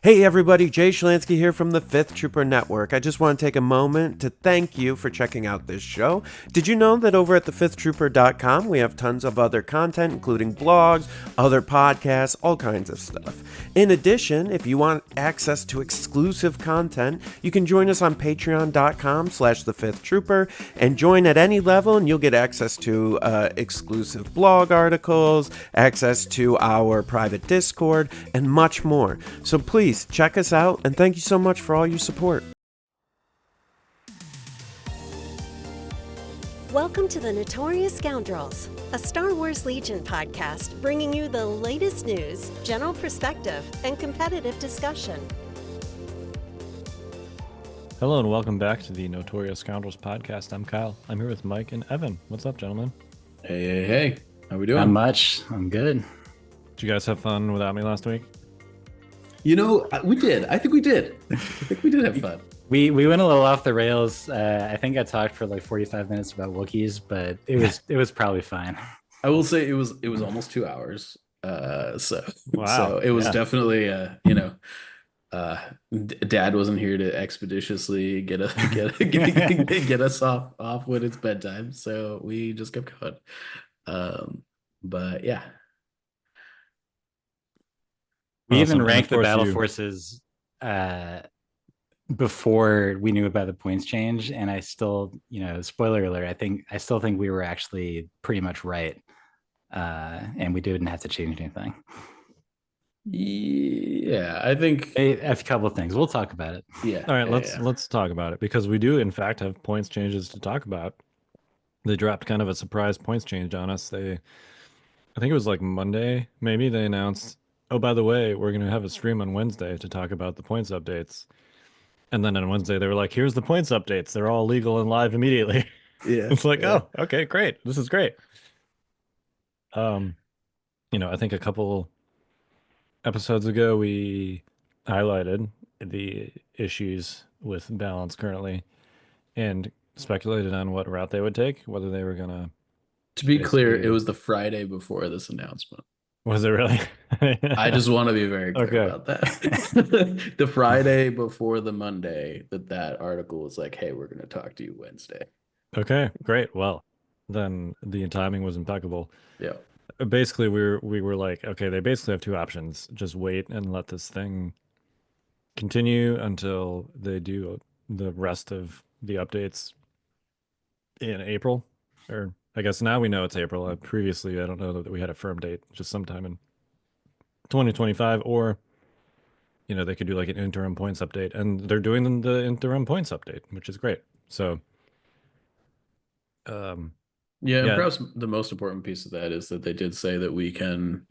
Hey everybody, Jay Schlansky here from the Fifth Trooper Network. I just want to take a moment to thank you for checking out this show. Did you know that over at thefifthtrooper.com we have tons of other content, including blogs, other podcasts, all kinds of stuff. In addition, if you want access to exclusive content, you can join us on patreon.com/thefifthtrooper and join at any level and you'll get access to exclusive blog articles, access to our private Discord, and much more. So please check us out, and thank you so much for all your support. Welcome to the Notorious Scoundrels, a Star Wars Legion podcast bringing you the latest news, general perspective, and competitive discussion. Hello and welcome back to the Notorious Scoundrels podcast. I'm Kyle. I'm here with Mike and Evan. What's up, gentlemen? Hey. How we doing? Not much. I'm good. Did you guys have fun without me last week? You know, we did. I think we did. I think we did have fun. We went a little off the rails. I think I talked for like 45 minutes about Wookiees, but it was probably fine. I will say it was almost 2 hours. Wow. So it was definitely Dad wasn't here to expeditiously get us off when it's bedtime, so we just kept going. But yeah. We even Awesome. ranked the battle forces before we knew about the points change, and I still, spoiler alert, I still think we were actually pretty much right, and we didn't have to change anything. Yeah, I think a couple of things. We'll talk about it. Yeah. All right, let's talk about it, because we do in fact have points changes to talk about. They dropped kind of a surprise points change on us. I think it was like Monday, maybe, they announced, oh, by the way, we're going to have a stream on Wednesday to talk about the points updates. And then on Wednesday, they were like, here's the points updates. They're all legal and live immediately. Yeah. It's like, oh, okay, great. This is great. I think a couple episodes ago, we highlighted the issues with balance currently and speculated on what route they would take, whether they were going to be clear, it was the Friday before this announcement. Was it really? I just want to be very clear about that. The Friday before the Monday that article was like, hey, we're going to talk to you Wednesday. Okay, great. Well, then the timing was impeccable. Yeah. Basically, we were like, okay, they basically have two options. Just wait and let this thing continue until they do the rest of the updates in April, or I guess now we know it's April. Previously, I don't know that we had a firm date, just sometime in 2025, or, they could do like an interim points update, and they're doing the interim points update, which is great. So, and perhaps the most important piece of that is that they did say that we can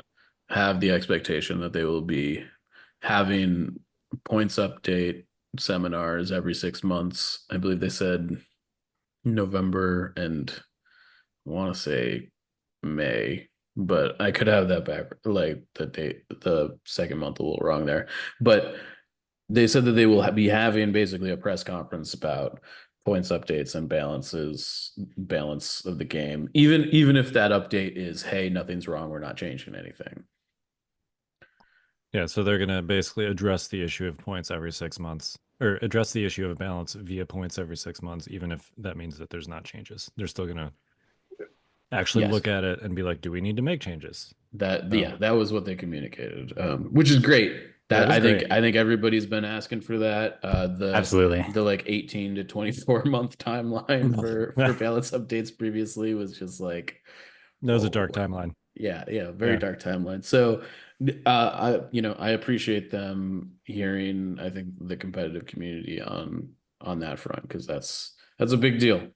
have the expectation that they will be having points update seminars every 6 months. I believe they said November and I want to say May, but I could have that back, like the date, the second month a little wrong there. But they said that they will be having basically a press conference about points updates and balance of the game, even if that update is, hey, nothing's wrong, we're not changing anything. Yeah, so they're going to basically address the issue of points every 6 months, or address the issue of balance via points every 6 months, even if that means that there's not changes. They're still going to actually look at it and be like, do we need to make changes? That was what they communicated, which is great. I think everybody's been asking for that. Absolutely. The like 18 to 24 month timeline for balance updates previously was just like, that was a dark timeline. Yeah, very dark timeline. So I appreciate them hearing, I think, the competitive community on that front, because that's a big deal.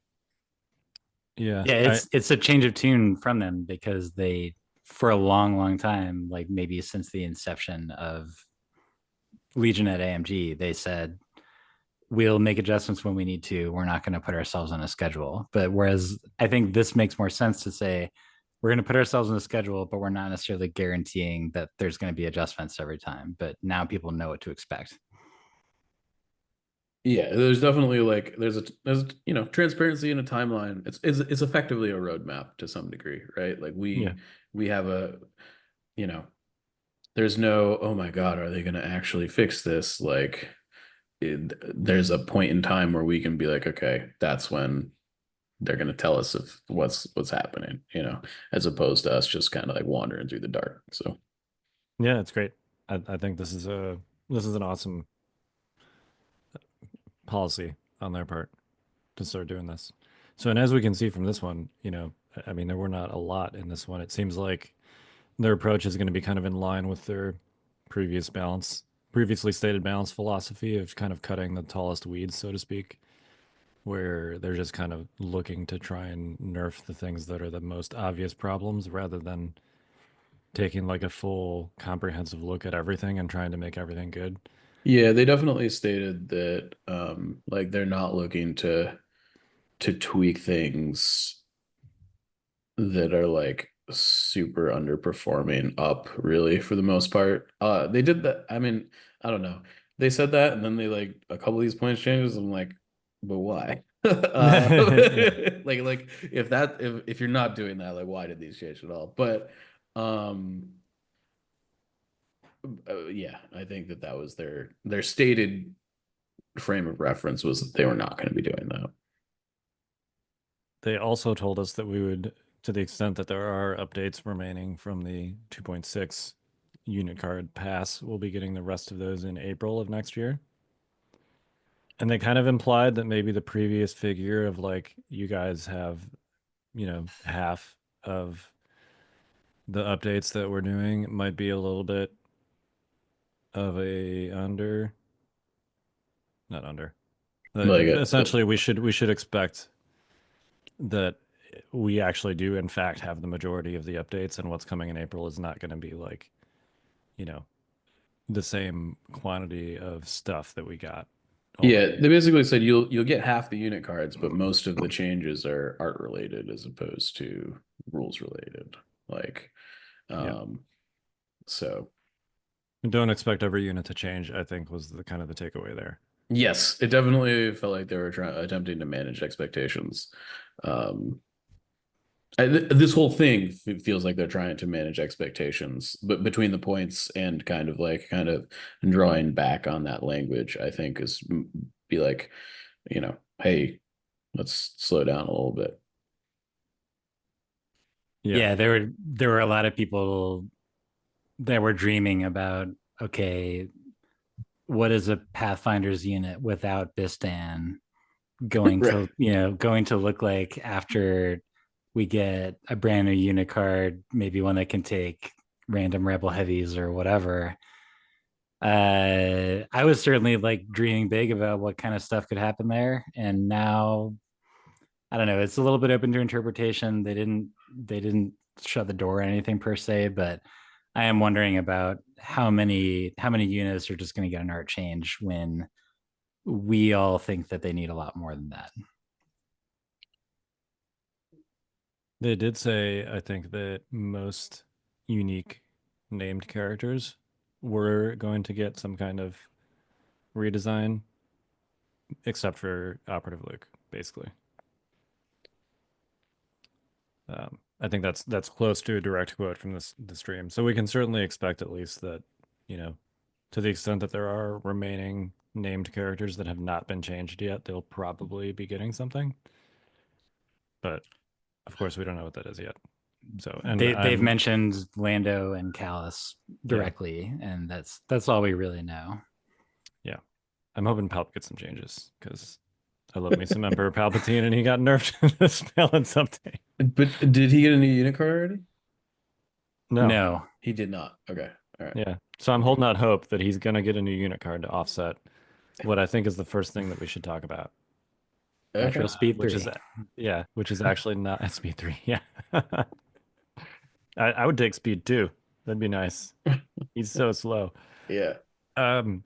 Yeah, it's a change of tune from them, because they, for a long time, like maybe since the inception of Legion at AMG, they said, we'll make adjustments when we need to. We're not going to put ourselves on a schedule. But whereas I think this makes more sense to say, we're going to put ourselves on a schedule, but we're not necessarily guaranteeing that there's going to be adjustments every time. But now people know what to expect. Yeah, there's definitely there's transparency in a timeline. It's effectively a roadmap to some degree, right? Like we have a there's no, oh my God, are they going to actually fix this? Like, there's a point in time where we can be like, okay, that's when they're going to tell us if what's happening, as opposed to us just kind of like wandering through the dark. So Yeah, it's great. I think this is an awesome policy on their part to start doing this. So, and as we can see from this one, I mean, there were not a lot in this one. It seems like their approach is going to be kind of in line with their previously stated balance philosophy of kind of cutting the tallest weeds, so to speak, where they're just kind of looking to try and nerf the things that are the most obvious problems rather than taking like a full comprehensive look at everything and trying to make everything good. yeah, they definitely stated that like they're not looking to tweak things that are like super underperforming up really for the most part. They did that. I mean, I don't know. They said that and then they like a couple of these points changes. I'm like, but why? Yeah. Like if you're not doing that, like why did these change at all? But um yeah, I think that was their stated frame of reference was that they were not going to be doing that. They also told us that we would, to the extent that there are updates remaining from the 2.6 unit card pass, we'll be getting the rest of those in April of next year. And they kind of implied that maybe the previous figure of like you guys have, half of the updates that we're doing might be a little bit of a not under. Like Essentially, we should expect that we actually do in fact have the majority of the updates, and what's coming in April is not going to be like, you know, the same quantity of stuff that we got yeah, already. they basically said you'll get half the unit cards, but most of the changes are art related as opposed to rules related. Like, Yeah. um, so And don't expect every unit to change, I think was the kind of the takeaway there. yes, it definitely felt like they were attempting to manage expectations. Um, this whole thing feels like they're trying to manage expectations, but between the points and kind of drawing back on that language, I think is be like, hey, let's slow down a little bit. Yeah, there were a lot of people that were dreaming about, okay, what is a Pathfinder's unit without Bistan going Right. to, going to look like after we get a brand new unit card, maybe one that can take random rebel heavies or whatever. I was certainly like dreaming big about what kind of stuff could happen there, and now I don't know. It's a little bit open to interpretation. They didn't shut the door or anything per se, but I am wondering about how many units are just going to get an art change when we all think that they need a lot more than that. They did say, I think, that most unique named characters were going to get some kind of redesign, except for Operative Luke, basically. I think that's close to a direct quote from the stream. So we can certainly expect at least that, to the extent that there are remaining named characters that have not been changed yet, they'll probably be getting something. But of course, we don't know what that is yet. So, and They've I'm mentioned Lando and Callus yeah, directly, and that's all we really know. yeah. I'm hoping Palp gets some changes because I love me some Emperor Palpatine, and he got nerfed in this balance update. But did he get a new unit card already? No, No, He did not. Okay. All right. yeah. So I'm holding out hope that he's gonna get a new unit card to offset what I think is the first thing that we should talk about, Okay. Natural Speed which is 3. which is actually not at speed 3. Yeah, I would take speed 2. That'd be nice. He's so slow. Yeah. Um,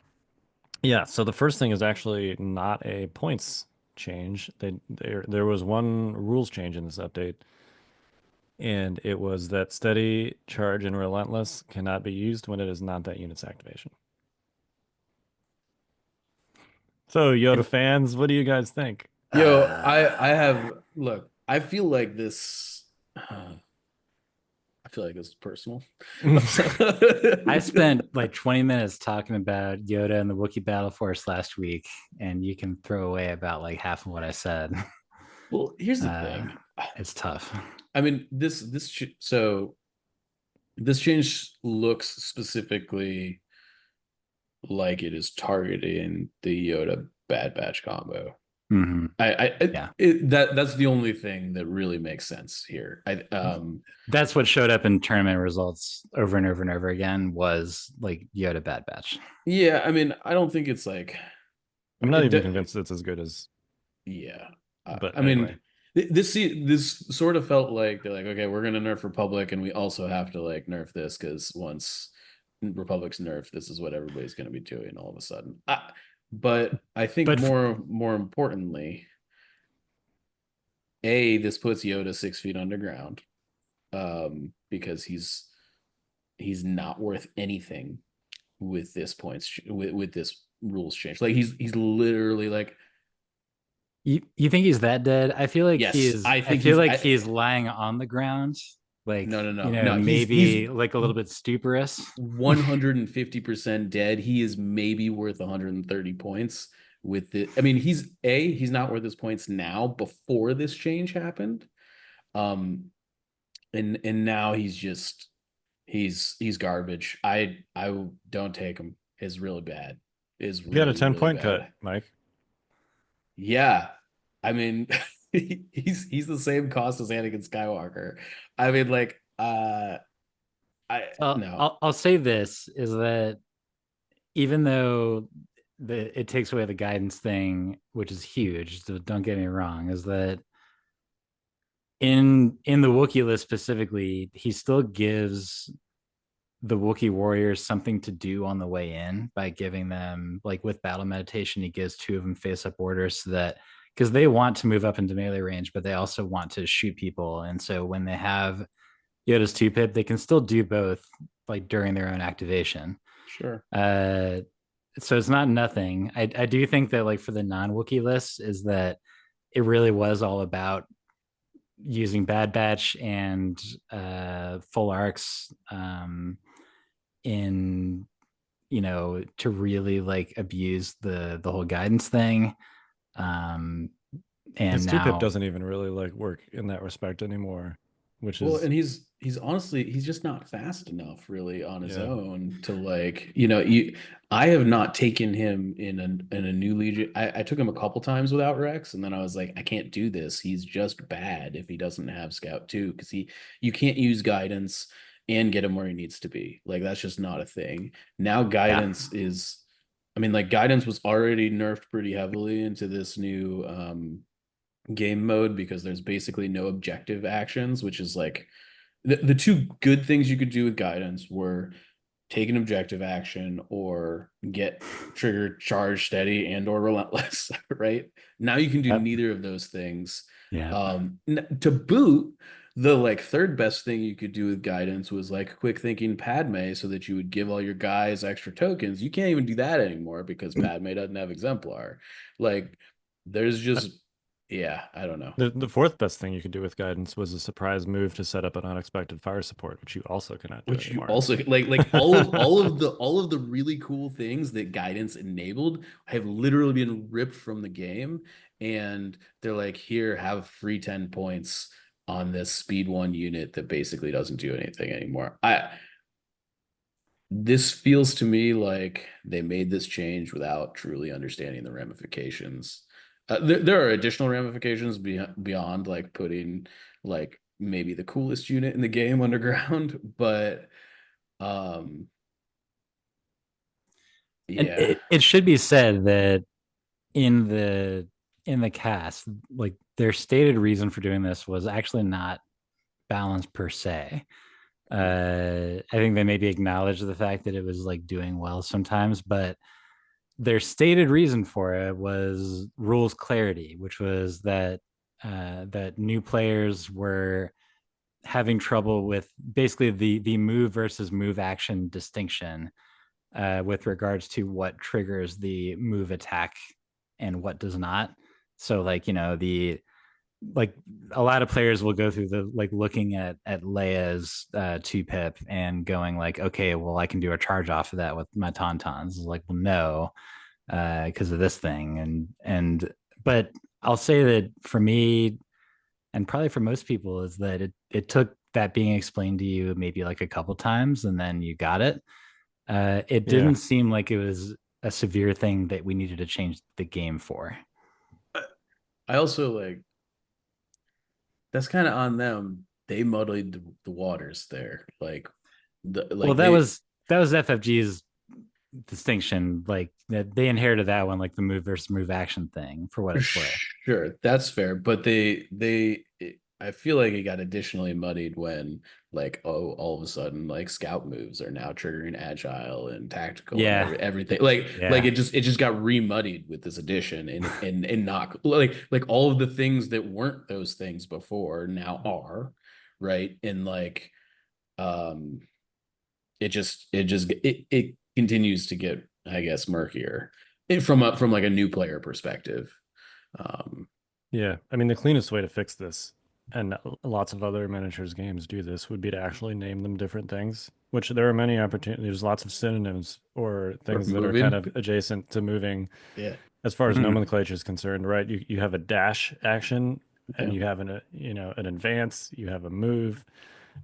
yeah. So the first thing is actually not a points change. There was one rules change in this update, and it was that steady, charge, and relentless cannot be used when it is not that unit's activation. So Yoda fans, what do you guys think? Yo, I have look, I feel like this feel like it's personal. I spent like 20 minutes talking about Yoda and the Wookiee Battle Force last week, and you can throw away about like half of what I said. Well, here's the thing. It's tough. I mean, so this change looks specifically like it is targeting the Yoda Bad Batch combo. Mm-hmm. That's the only thing that really makes sense here. That's what showed up in tournament results over and over and over again was like Yoda Bad Batch. Yeah, I mean, I don't think it's like. I'm not even convinced it's as good as. Yeah, but I anyway. mean, this sort of felt like they're like, okay, we're gonna nerf Republic, and we also have to like nerf this because once Republic's nerfed, this is what everybody's gonna be doing all of a sudden. But I think more importantly, this puts Yoda 6 feet underground, because he's not worth anything with this points with this rules change. Like he's literally like. You think he's that dead? I feel like yes, he's lying on the ground. Like no. Maybe he's like a little bit stuporous. 150% dead. He is maybe worth 130 points with it. I mean, he's not worth his points now before this change happened. And now he's garbage. I don't take him. It's really bad. Is really, you got a 10-point really cut, Mike. Yeah, I mean, he's the same cost as Anakin Skywalker. I mean, like, no. I'll say this is that even though it takes away the guidance thing, which is huge, so don't get me wrong, is that in the Wookiee list specifically, he still gives the Wookiee warriors something to do on the way in by giving them, like with battle meditation, he gives 2 of them face up orders so that, because they want to move up into melee range, but they also want to shoot people. And so when they have Yoda's 2-pip, they can still do both like during their own activation. Sure. So it's not nothing. I do think that like for the non-Wookiee list is that it really was all about using Bad Batch and full arcs in to really like abuse the whole guidance thing. And his now 2-pip doesn't even really like work in that respect anymore, which is and he's honestly he's just not fast enough really on his own to like I have not taken him in a new Legion. I took him a couple times without Rex, and then I was like, I can't do this. He's just bad if he doesn't have Scout 2, because you can't use guidance and get him where he needs to be. Like that's just not a thing. Now guidance is, I mean, like guidance was already nerfed pretty heavily into this new game mode because there's basically no objective actions, which is like the 2 good things you could do with guidance were take an objective action or get trigger charge steady and or relentless. Right now you can do neither of those things. To boot, the like 3rd best thing you could do with guidance was like quick thinking Padme, so that you would give all your guys extra tokens. You can't even do that anymore because Padme doesn't have exemplar. Like there's just I don't know. The 4th best thing you could do with guidance was a surprise move to set up an unexpected fire support, which you also cannot do anymore. You also like all of the really cool things that guidance enabled have literally been ripped from the game, and they're like, here, have free 10 points on this speed 1 unit that basically doesn't do anything anymore. This feels to me like they made this change without truly understanding the ramifications. There are additional ramifications beyond like putting like maybe the coolest unit in the game underground, but and it should be said that in the cast, like their stated reason for doing this was actually not balanced per se. I think they maybe acknowledged the fact that it was like doing well sometimes, but their stated reason for it was rules clarity, which was that that new players were having trouble with basically the move versus move action distinction with regards to what triggers the move attack and what does not. So like the like a lot of players will go through the like looking at Leia's 2-pip and going like, okay, well, I can do a charge off of that with my tauntauns. Like, well, no, because of this thing. But I'll say that for me, and probably for most people, is that it took that being explained to you maybe like a couple times and then you got it. It didn't seem like it was a severe thing that we needed to change the game for. I also like, that's kind of on them. They muddied the waters there. Well, that was FFG's distinction. Like they inherited that one, like the move versus move action thing, for what it's worth. Sure, that's fair. But I feel like it got additionally muddied when, like, oh, all of a sudden, like, scout moves are now triggering agile and tactical and everything. Like it just got re-muddied with this addition, and not like all of the things that weren't those things before now are, right? And like it continues to get, I guess, murkier from like a new player perspective. Yeah, I mean, the cleanest way to fix this, and lots of other miniatures games do this, would be to actually name them different things, which there are many opportunities. There's lots of synonyms or things that are kind of adjacent to moving. Yeah. As far as nomenclature is concerned, right? You have a dash action, and you have an advance, you have a move.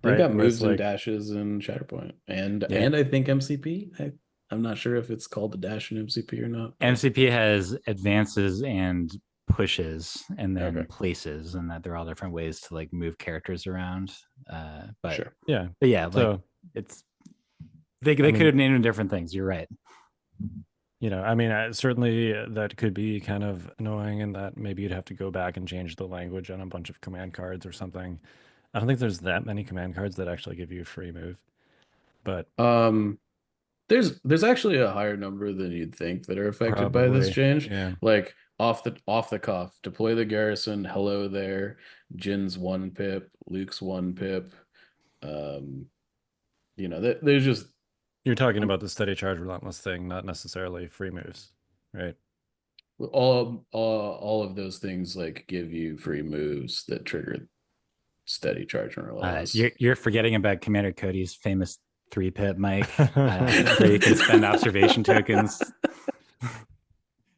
They've got moves and dashes in Shatterpoint, and I think MCP. I'm not sure if it's called the dash in MCP or not. MCP has advances and pushes, and then places, and that they're all different ways to like move characters around. But like it's they could have named them different things. You're right. I mean, certainly that could be kind of annoying, in that maybe you'd have to go back and change the language on a bunch of command cards or something. I don't think there's that many command cards that actually give you a free move, but there's actually a higher number than you'd think that are affected by this change. Yeah. Like off the cuff, deploy the garrison, hello there, Jin's 1-pip, Luke's 1-pip. There's just, you're talking about the steady charge relentless thing, not necessarily free moves, right? All of those things like give you free moves that trigger steady charge and relentless. You're forgetting about Commander Cody's famous 3-pip, Mike, where you can spend observation tokens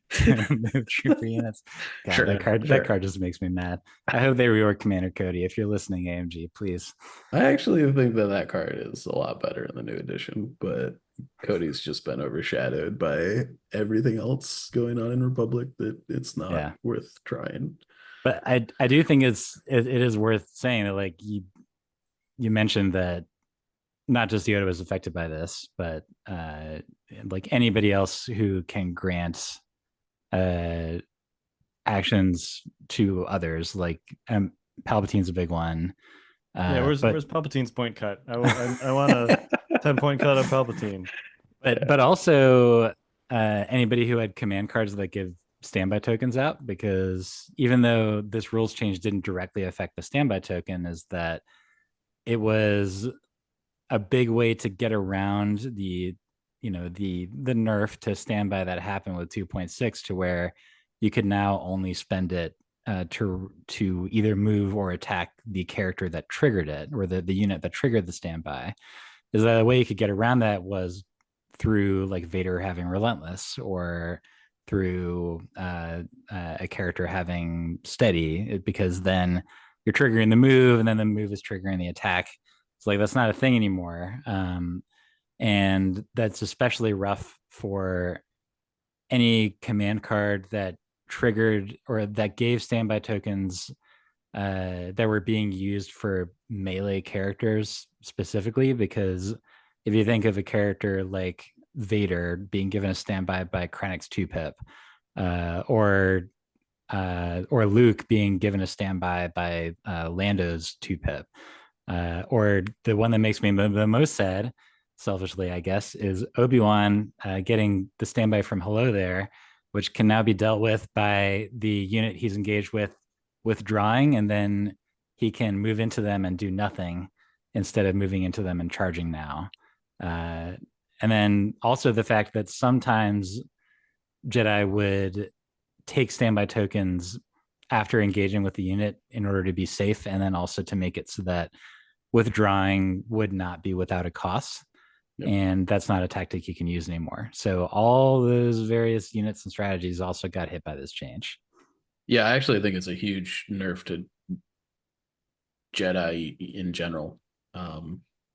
to move trooper units. God, that card just makes me mad. I hope they rework Commander Cody. If you're listening, AMG, please. I actually think that card is a lot better in the new edition, but Cody's just been overshadowed by everything else going on in Republic that it's not worth trying. But I do think it is worth saying that, like, you mentioned that not just Yoda was affected by this, but like anybody else who can grant actions to others, like Palpatine's a big one. Where's Palpatine's point cut? I want a 10-point cut on Palpatine. But also anybody who had command cards that give standby tokens out, because even though this rules change didn't directly affect the standby token, is that it was a big way to get around the nerf to standby that happened with 2.6, to where you could now only spend it to either move or attack the character that triggered it, or the unit that triggered the standby. Is that a way you could get around that was through like Vader having relentless, or through a character having steady, because then you're triggering the move and then the move is triggering the attack. It's like, that's not a thing anymore. And that's especially rough for any command card that triggered or that gave standby tokens that were being used for melee characters specifically. Because if you think of a character like Vader being given a standby by Krennic's 2-pip, or Luke being given a standby by Lando's 2-pip, or the one that makes me the most sad, selfishly, I guess, is Obi-Wan getting the standby from Hello There, which can now be dealt with by the unit he's engaged with withdrawing, and then he can move into them and do nothing instead of moving into them and charging now. And then also the fact that sometimes Jedi would take standby tokens after engaging with the unit in order to be safe, and then also to make it so that withdrawing would not be without a cost. Yep. And that's not a tactic you can use anymore. So all those various units and strategies also got hit by this change. Yeah, I actually think it's a huge nerf to Jedi in general.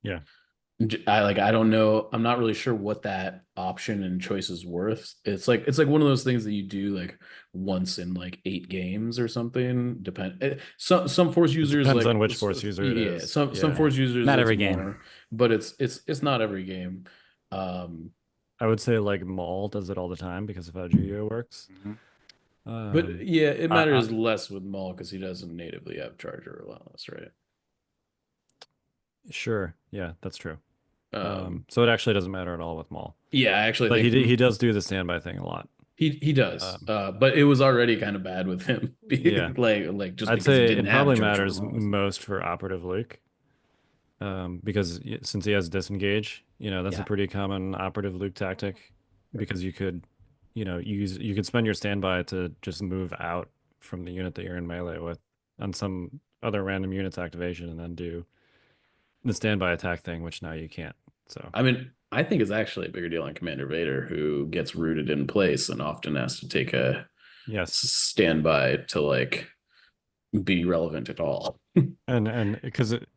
Yeah. I don't know. I'm not really sure what that option and choice is worth. It's like one of those things that you do like once in like 8 games or something. Some Force users depends like on which Force user it is. Some Force users not every more, game, but it's not every game. I would say like Maul does it all the time because of how Juyo works. But yeah, it matters less with Maul because he doesn't natively have Charger allowance, right? Sure. Yeah, that's true. So it actually doesn't matter at all with Maul. Yeah, I actually but think he does do the standby thing a lot. He does. But it was already kind of bad with him. Yeah. like just I'd because say he didn't it probably have matters most for operative Luke. Because since he has disengage, that's a pretty common operative Luke tactic, because you could, you could spend your standby to just move out from the unit that you're in melee with on some other random unit's activation and then do the standby attack thing, which now you can't. So I mean, I think it's actually a bigger deal on Commander Vader, who gets rooted in place and often has to take a standby to like be relevant at all. and because it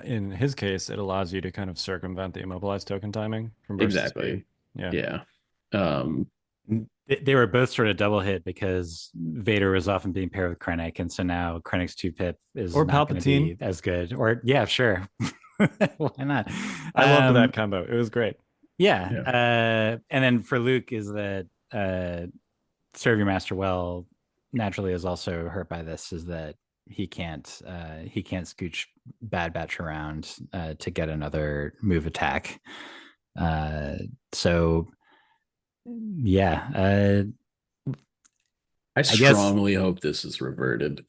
in his case, it allows you to kind of circumvent the immobilized token timing from burst exactly. Speed. Yeah. They were both sort of double hit because Vader was often being paired with Krennic, and so now Krennic's 2-pip is or not going to be as good. Or yeah, sure. Why not? I loved that combo. It was great. Yeah. And then for Luke is that serve your master well naturally is also hurt by this, is that he can't scooch Bad Batch around to get another move attack. So yeah. I strongly hope this is reverted.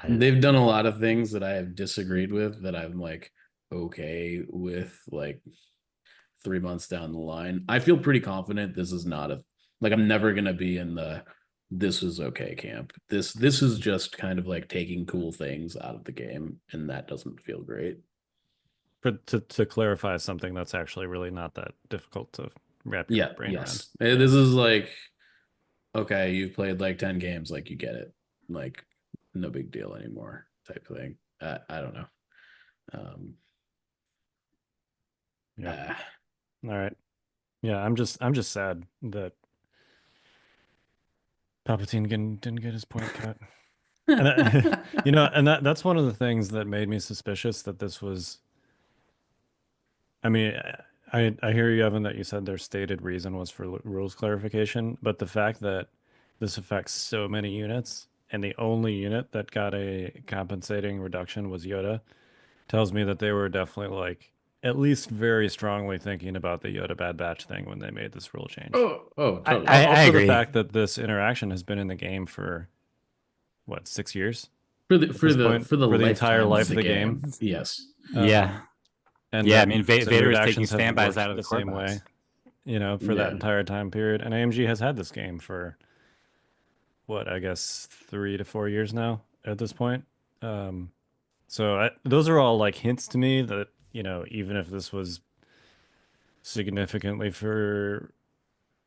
They've done a lot of things that I have disagreed with that I'm like okay with, like 3 months down the line. I feel pretty confident this is not I'm never gonna be in the this is okay camp. This is just kind of like taking cool things out of the game, and that doesn't feel great. To clarify something that's actually really not that difficult to wrap your brain around. This is like, okay, you've played like 10 games, like you get it, like no big deal anymore type thing. I don't know. All right. Yeah, I'm just sad that Palpatine didn't get his point cut. And that's one of the things that made me suspicious that this was. I mean, I hear you, Evan, that you said their stated reason was for rules clarification, but the fact that this affects so many units and the only unit that got a compensating reduction was Yoda tells me that they were definitely like at least very strongly thinking about the Yoda Bad Batch thing when they made this rule change. Totally. I agree. The fact that this interaction has been in the game for what, 6 years? For the entire life of the game. Yes. Yeah. And yeah, I mean, Vader is taking have standbys worked out of the same way, for that entire time period. And AMG has had this game for what, I guess 3 to 4 years now at this point. So those are all like hints to me that, even if this was significantly for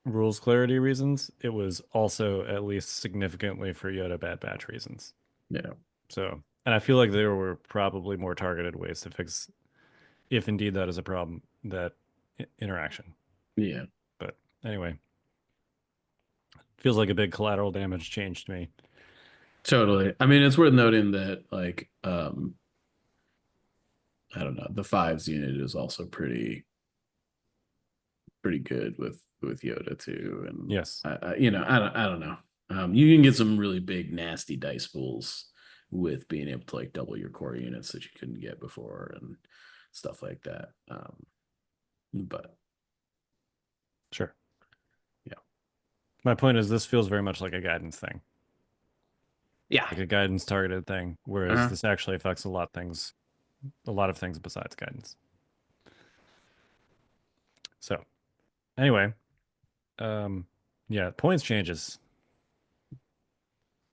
rules clarity reasons, it was also at least significantly for Yoda Bad Batch reasons. Yeah. So, and I feel like there were probably more targeted ways to fix, if indeed that is a problem, that interaction. Yeah. But anyway, feels like a big collateral damage change to me. Totally. I mean, it's worth noting that I don't know, the 5s unit is also pretty good with Yoda too. And yes, I don't know. You can get some really big nasty dice pools with being able to like double your core units that you couldn't get before and stuff like that. But sure. Yeah. My point is, this feels very much like a guidance thing. Yeah. Like a guidance targeted thing, whereas this actually affects a lot of things besides guidance. So anyway, yeah, points changes.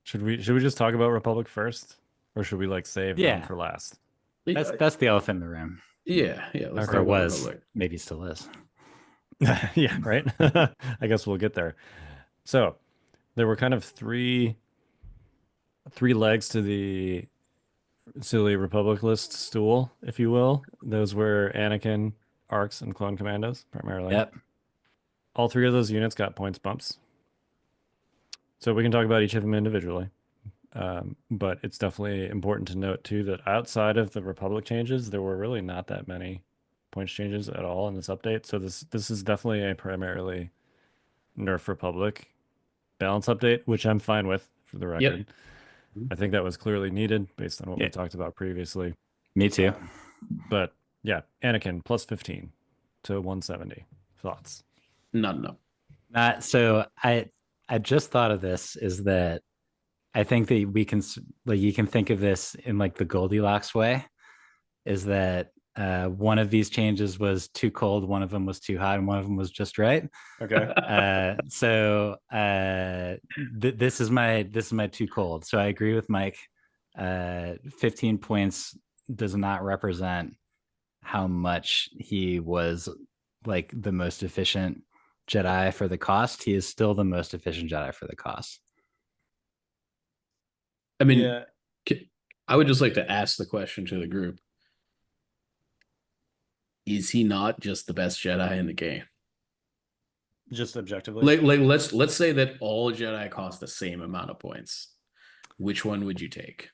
Should we just talk about Republic first, or should we like save them for last? That's the elephant in the room. Yeah. Let's talk about Republic. Maybe still is. Yeah, right. I guess we'll get there. So there were kind of three legs to the silly Republic list stool, if you will. Those were Anakin, Arcs, and Clone Commandos primarily. Yep. All three of those units got points bumps. So we can talk about each of them individually. But it's definitely important to note too that outside of the Republic changes, there were really not that many points changes at all in this update. So this is definitely a primarily Nerf Republic balance update, which I'm fine with for the record. Yep. I think that was clearly needed based on what we talked about previously. Me too. But yeah, Anakin plus 15 to 170. Thoughts? Not enough. So I just thought of this, is that I think that we can, like, you can think of this in like the Goldilocks way, is that one of these changes was too cold, one of them was too hot, and one of them was just right. Okay. This is my too cold. So I agree with Mike. 15 points does not represent how much he was like the most efficient Jedi for the cost. He is still the most efficient Jedi for the cost. I mean, I would just like to ask the question to the group. Is he not just the best Jedi in the game? Just objectively? Like let's say that all Jedi cost the same amount of points. Which one would you take?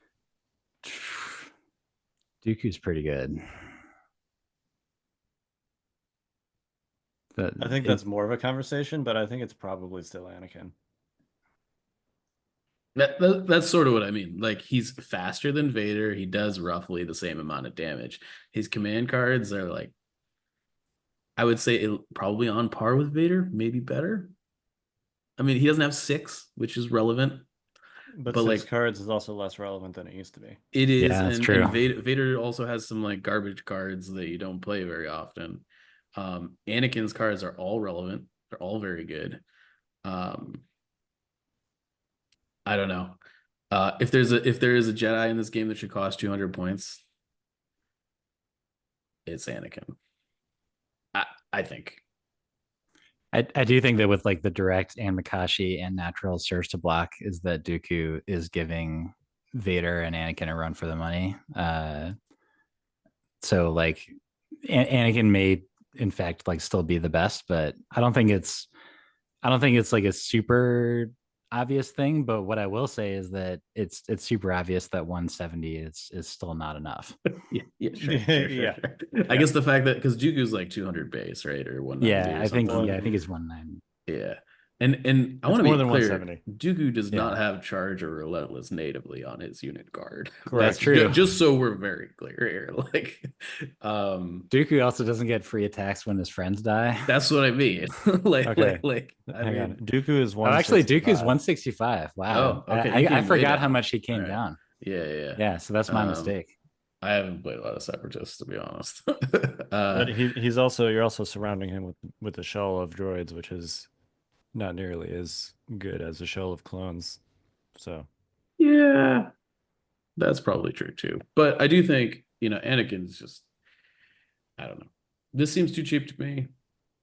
Dooku's pretty good. I think that's more of a conversation, but I think it's probably still Anakin. That's sort of what I mean. Like, he's faster than Vader. He does roughly the same amount of damage. His command cards are like, I would say probably on par with Vader, maybe better. I mean, he doesn't have 6, which is relevant. But 6 like, cards is also less relevant than it used to be. It is, that's true. And Vader also has some like garbage cards that you don't play very often. Anakin's cards are all relevant. They're all very good. I don't know. If there is a Jedi in this game that should cost 200 points, it's Anakin. I think. I do think that with like the direct and Makashi and natural surge to block, is that Dooku is giving Vader and Anakin a run for the money. So like Anakin may in fact like still be the best, but I don't think it's like a super obvious thing. But what I will say is that it's super obvious that 170 is still not enough. Sure. I guess the fact that, because Dooku's like 200 base, right, or 190. Yeah, I think it's 190. Yeah. And I want to be clear, 170. Dooku does not have Charge or Relentless natively on his unit card. That's true. Just so we're very clear here. Like, Dooku also doesn't get free attacks when his friends die. That's what I mean. Hang on. Dooku is 165. Actually, Dooku's 165. Wow. Oh, okay. I forgot how much he came down. Yeah. So that's my mistake. I haven't played a lot of Separatists, to be honest. But he's also, you're also surrounding him with the shell of droids, which is not nearly as good as a shell of clones. So yeah, that's probably true too. But I do think, Anakin's just, I don't know. This seems too cheap to me.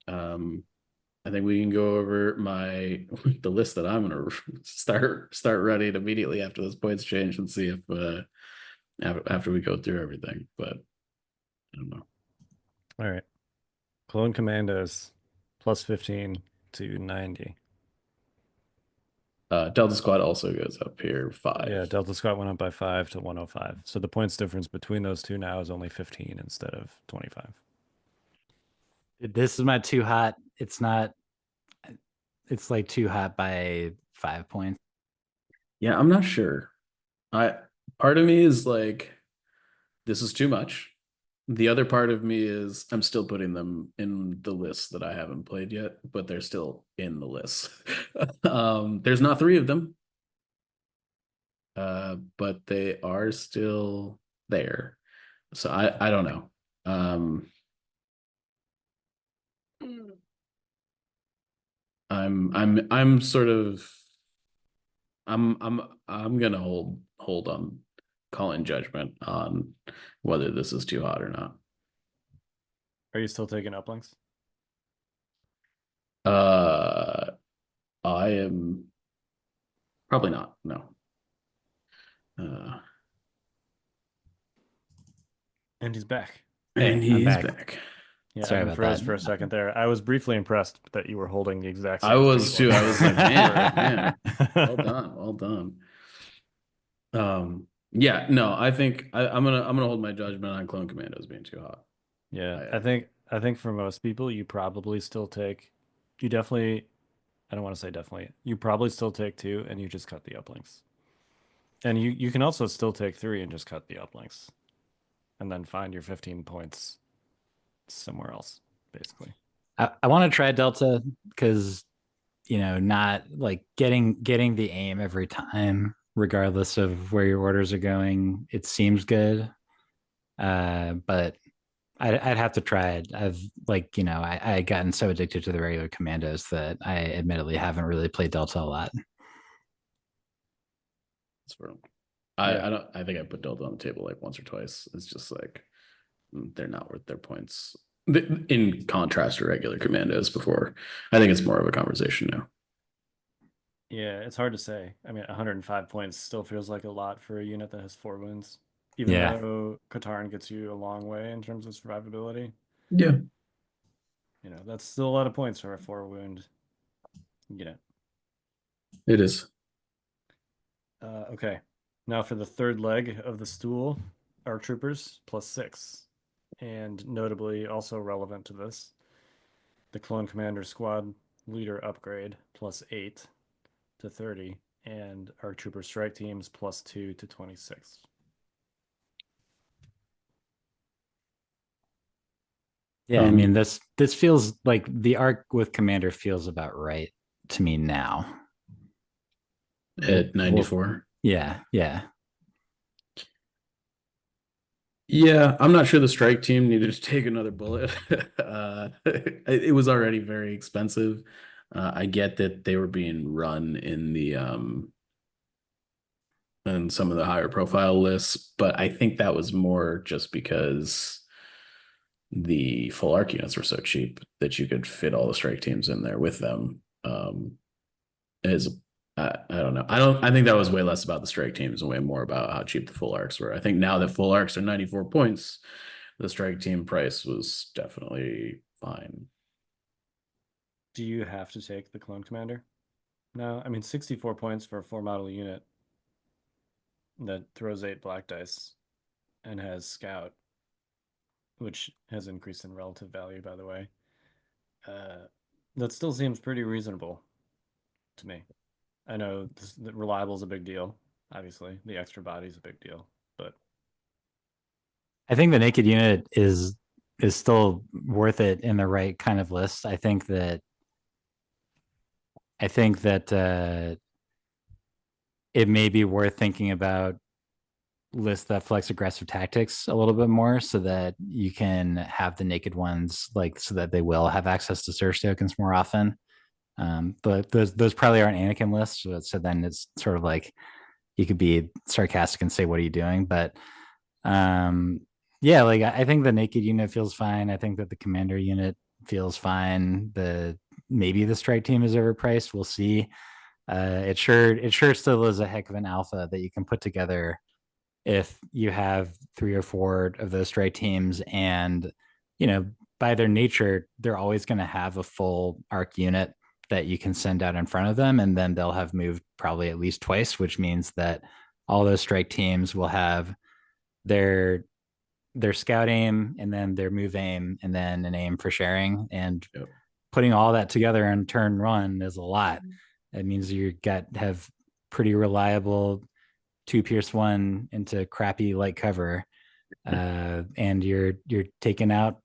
I think we can go over the list that I'm gonna start running immediately after this points change and see if after we go through everything. But I don't know. All right, Clone Commandos plus 15 to 90. Delta Squad also goes up here 5. Yeah, Delta Squad went up by 5 to 105. So the points difference between those two now is only 15 instead of 25. This is my too hot. It's not. It's like too hot by 5 points. Yeah, I'm not sure. Part of me is like, this is too much. The other part of me is I'm still putting them in the list that I haven't played yet, but they're still in the list. There's not 3 of them, but they are still there. So I don't know. I'm sort of I'm gonna hold on calling judgment on whether this is too hot or not. Are you still taking uplinks? I am probably not. No. And he's back. And Hey, I'm he's back. back. Yeah, Sorry I about froze that. for a second there. I was briefly impressed that you were holding the exact same. I was too. I was like, man, man. well done, well done. Yeah, no, I think I'm gonna hold my judgment on Clone Commandos being too hot. Yeah, I think for most people, you probably still take. You definitely. I don't want to say definitely. You probably still take 2, and you just cut the uplinks. And you can also still take 3 and just cut the uplinks, and then find your 15 points somewhere else, basically. I want to try Delta because not like getting the aim every time, regardless of where your orders are going. It seems good, but I'd have to try it. I've I gotten so addicted to the regular commandos that I admittedly haven't really played Delta a lot. That's for I don't. I think I put Delta on the table like once or twice. It's just like they're not worth their points. In contrast to regular commandos before, I think it's more of a conversation now. Yeah, it's hard to say. I mean, 105 points still feels like a lot for a unit that has 4 wounds, even Yeah. though Katarn gets you a long way in terms of survivability. Yeah, That's still a lot of points for a 4 wound unit. it is. Okay, now for the third leg of the stool, our troopers +6, and notably also relevant to this, the Clone Commander Squad Leader upgrade +8 to 30, and our Trooper Strike Teams +2 to 26. Yeah, I mean this feels like the arc with Commander feels about right to me now. At 94. Yeah. Yeah, I'm not sure the strike team needed to take another bullet. It was already very expensive. I get that they were being run in the in some of the higher profile lists, but I think that was more just because the full arc units were so cheap that you could fit all the strike teams in there with them. As I don't know. I think that was way less about the strike teams and way more about how cheap the full arcs were. I think now that full arcs are 94 points, the strike team price was definitely fine. Do you have to take the Clone Commander? No, I mean 64 points for a 4 model unit that throws 8 black dice and has Scout, which has increased in relative value, by the way. That still seems pretty reasonable to me. I know reliable is a big deal. Obviously, the extra body is a big deal, but I think the naked unit is still worth it in the right kind of list. I think that it may be worth thinking about lists that flex aggressive tactics a little bit more so that you can have the naked ones so that they will have access to surge tokens more often. But those probably aren't Anakin lists, so then it's sort of like you could be sarcastic and say, what are you doing? But yeah, I think the naked unit feels fine. I think that the commander unit feels fine. Maybe the strike team is overpriced. We'll see. It sure still is a heck of an alpha that you can put together if you have 3 or 4 of those strike teams, and by their nature, they're always going to have a full arc unit that you can send out in front of them, and then they'll have moved probably at least twice, which means that all those strike teams will have their scout aim and then their move aim and then an aim for sharing, and putting all that together in turn 1 is a lot. It means you have pretty reliable 2 Pierce 1 into crappy light cover, and you're taking out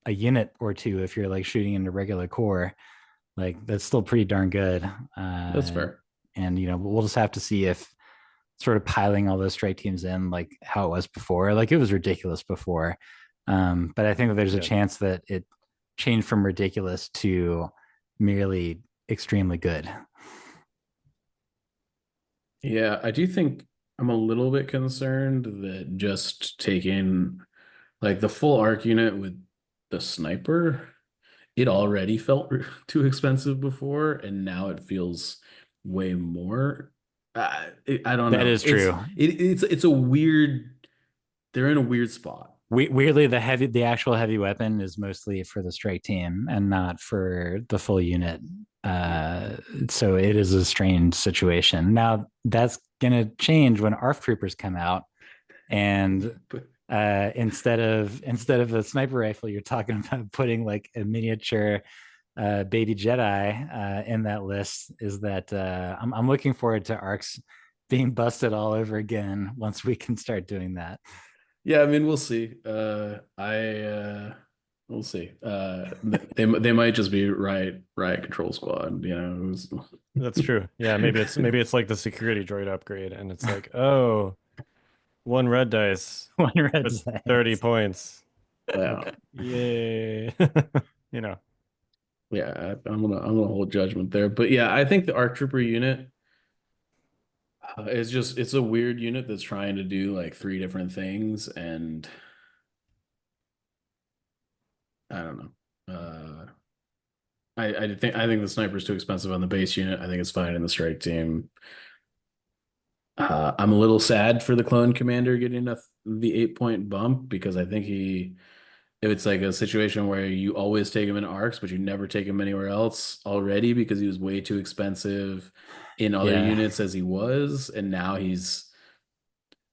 a unit or 2 if you're shooting into regular core. That's still pretty darn good. That's fair. And we'll just have to see if sort of piling all those strike teams in how it was before. It was ridiculous before, but I think that there's a chance that it changed from ridiculous to merely extremely good. Yeah, I do think I'm a little bit concerned that just taking like the full arc unit with the sniper, it already felt too expensive before, and now it feels way more. I don't That know. is true. It's a weird. They're in a weird spot. Weirdly, the actual heavy weapon is mostly for the strike team and not for the full unit. So it is a strange situation. Now that's gonna change when ARF troopers come out, and instead of a sniper rifle, you're talking about putting like a miniature baby Jedi in that list. Is that I'm looking forward to ARCs being busted all over again once we can start doing that. Yeah, I mean, we'll see. We'll see. They might just be riot control squad. That's true. Yeah, maybe it's like the security droid upgrade, and it's like, oh, one red dice One red with dice. 30 points. Yeah, Yay. You know. yeah. I'm gonna hold judgment there, but yeah, I think the ARC Trooper unit it's a weird unit that's trying to do like three different things, and I don't know. I think the sniper's too expensive on the base unit. I think it's fine in the strike team. I'm a little sad for the clone commander getting the 8-point bump because I think it's like a situation where you always take him in arcs, but you never take him anywhere else already because he was way too expensive in other Yeah. units as he was, and now he's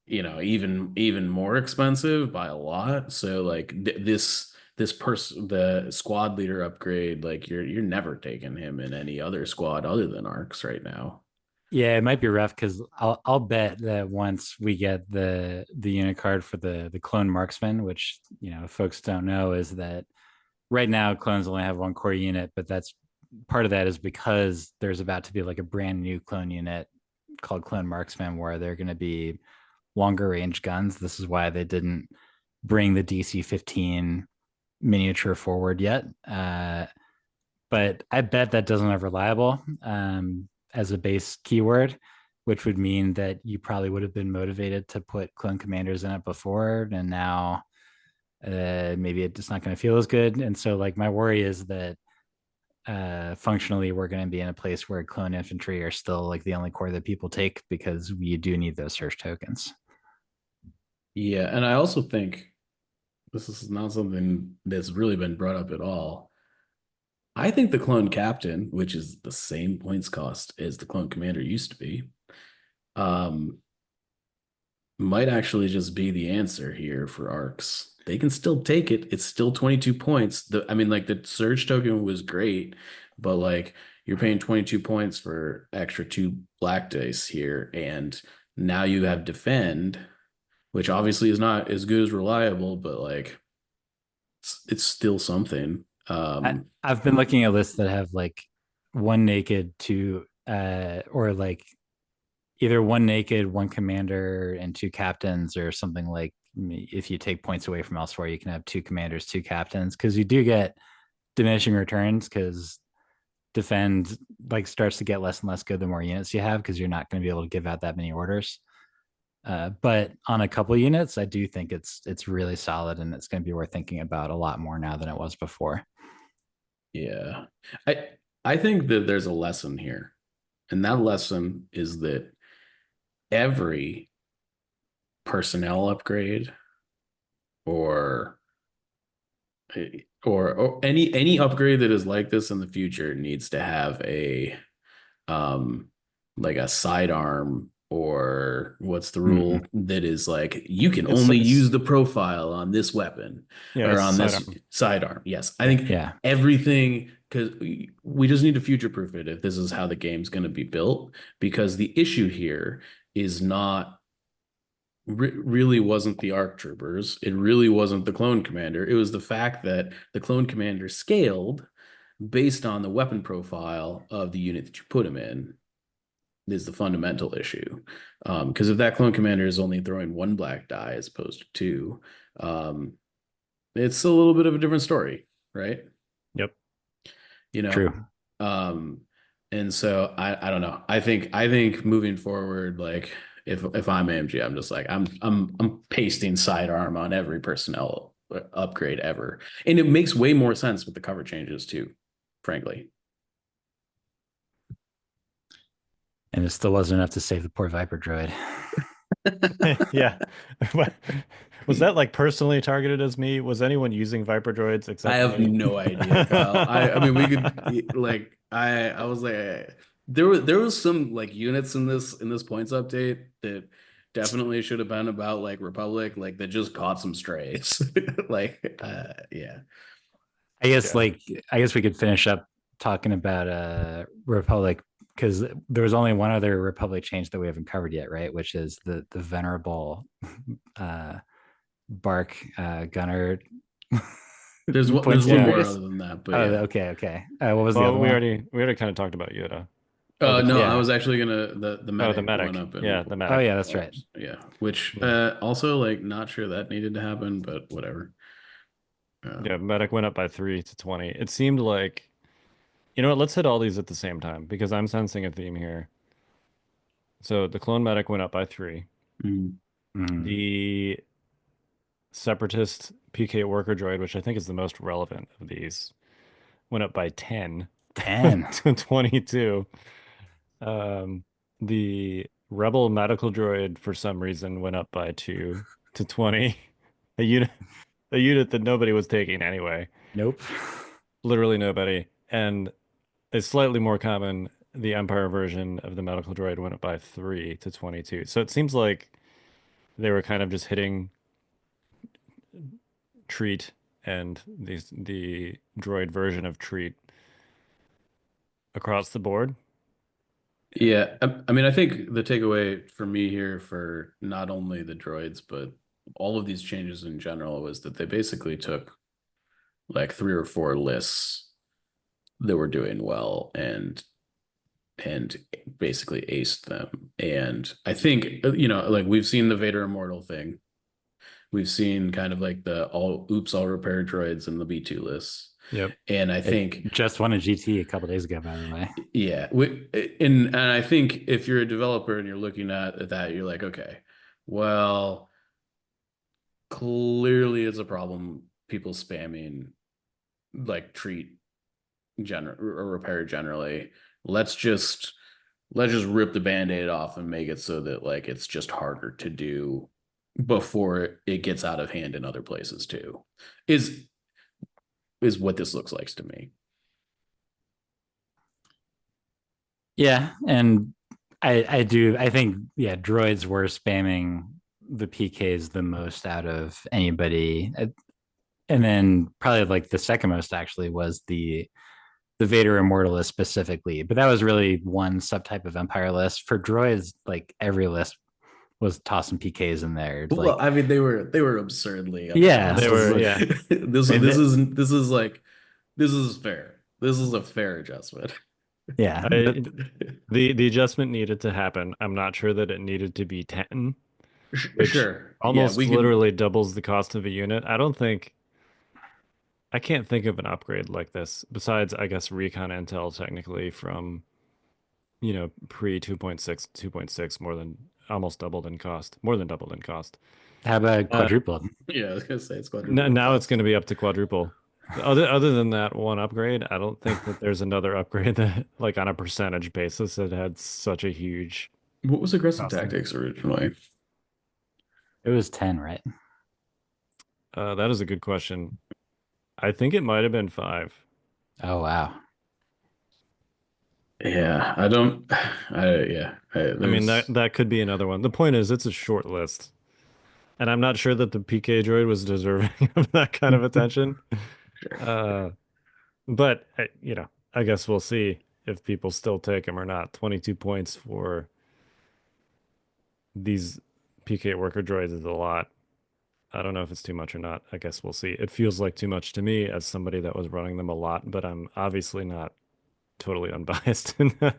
even more expensive by a lot. So like this person, the squad leader upgrade, like you're never taking him in any other squad other than arcs right now. Yeah, it might be rough because I'll bet that once we get the unit card for the clone marksman, which folks don't know, is that right now clones only have one core unit, but that's part of that is because there's about to be like a brand new clone unit called clone marksman where they're going to be longer range guns. This is why they didn't bring the DC-15 miniature forward yet. But I bet that doesn't have reliable as a base keyword, which would mean that you probably would have been motivated to put clone commanders in it before, and now maybe it's not going to feel as good. And so, like, my worry is that functionally we're going to be in a place where clone infantry are still like the only core that people take because we do need those search tokens. Yeah, and I also think this is not something that's really been brought up at all. I think the clone captain, which is the same points cost as the clone commander used to be, um, might actually just be the answer here for arcs. They can still take it. It's still 22 points. I mean, like the surge token was great, but like you're paying 22 points for extra 2 black dice here, and now you have defend, which obviously is not as good as reliable, but like it's still something. I've been looking at lists that have like one naked, two, or like either one naked, one commander, and two captains, or something like if you take points away from elsewhere, you can have two commanders, two captains, because you do get diminishing returns because defend like starts to get less and less good the more units you have because you're not going to be able to give out that many orders. But on a couple units, I do think it's really solid and it's going to be worth thinking about a lot more now than it was before. Yeah. I think that there's a lesson here. And that lesson is that every personnel upgrade or or any upgrade that is like this in the future needs to have a like a sidearm, or what's the rule that is like you can only use the profile on this weapon Yeah, or it's on this sidearm. sidearm. Yes, I think Yeah. everything, because we just need to future proof it if this is how the game's going to be built, because the issue here is not really wasn't the ARC troopers. It really wasn't the clone commander. It was the fact that the clone commander scaled based on the weapon profile of the unit that you put him in is the fundamental issue. Because if that clone commander is only throwing 1 black die as opposed to 2, it's a little bit of a different story, right? Yep. True. Um, And so I don't know. I think moving forward, like if I'm AMG, I'm just like I'm pasting sidearm on every personnel upgrade ever. And it makes way more sense with the cover changes too, frankly. And it still wasn't enough to save the poor Viper droid. Yeah. Was that like personally targeted as me? Was anyone using Viper droids I except have me? no idea, Kyle. I mean we could like I was like there was some like units in this points update that definitely should have been about like Republic, like that just caught some strays. Like yeah. I guess Yeah. I guess we could finish up talking about Republic, because there was only one other Republic change that we haven't covered yet, right? Which is the venerable uh Bark Gunner. There's Points one more decrease. other than that, but Oh, yeah. okay. What was the Well, other we one? already kind of talked about Yoda. Oh, the No, clone. I Yeah. was actually gonna the Oh, the medic went medic. up in Yeah, the Oh medic. yeah, that's right. yeah, which Yeah. also like not sure that needed to happen, but whatever. Yeah, medic went up by 3 to 20. It seemed like, you know what, let's hit all these at the same time because I'm sensing a theme here. So the clone medic went up by 3. Mhm. The separatist PK worker droid, which I think is the most relevant of these, went up by 10 10. to 22. The rebel medical droid for some reason went up by 2 to 20. A unit a unit that nobody was taking anyway. Nope. Literally nobody. And it's slightly more common. The Empire version of the medical droid went up by 3 to 22. So it seems like they were kind of just hitting treat and the droid version of treat across the board. Yeah, I mean, I think the takeaway for me here for not only the droids, but all of these changes in general was that they basically took like 3 or 4 lists that were doing well and basically aced them. And I think like we've seen the Vader Immortal thing. We've seen kind of like the all repair droids and the B2 lists. Yep. And I It think just won a GT a couple days ago, by the way. yeah, and I think if you're a developer and you're looking at that, you're like, okay, well, clearly it's a problem. People spamming like treat general or repair generally. Let's just rip the band-aid off and make it so that like it's just harder to do before it gets out of hand in other places too. Is what this looks like to me. Yeah, and I think yeah, droids were spamming the PKs the most out of anybody. And then probably like the second most actually was the Vader Immortalist specifically, but that was really one subtype of Empire list. For droids, like every list was tossing PKs in there. Like, Well, I mean, they were absurdly yeah, They were, yeah. this is fair. This is a fair adjustment. yeah. The adjustment needed to happen. I'm not sure that it needed to be 10, which Sure. almost we literally doubles the cost of a unit. I can't think of an upgrade like this besides, I guess, recon intel technically from, pre 2.6, 2.6, almost doubled in cost, more than doubled in cost. How about quadrupled? Yeah, I was gonna say it's quadruple. Now it's going to be up to quadruple. Other than that one upgrade, I don't think that there's another upgrade that, like on a percentage basis, that had such a huge. What was aggressive Awesome. tactics originally? It was 10, right? That is a good question. I think it might have been 5. Oh wow. Yeah, I don't. I mean that could be another one. The point is, it's a short list, and I'm not sure that the PK droid was deserving of that kind of attention. Sure. But I guess we'll see if people still take him or not. 22 points for these PK worker droids is a lot. I don't know if it's too much or not. I guess we'll see. It feels like too much to me as somebody that was running them a lot, but I'm obviously not totally unbiased in that.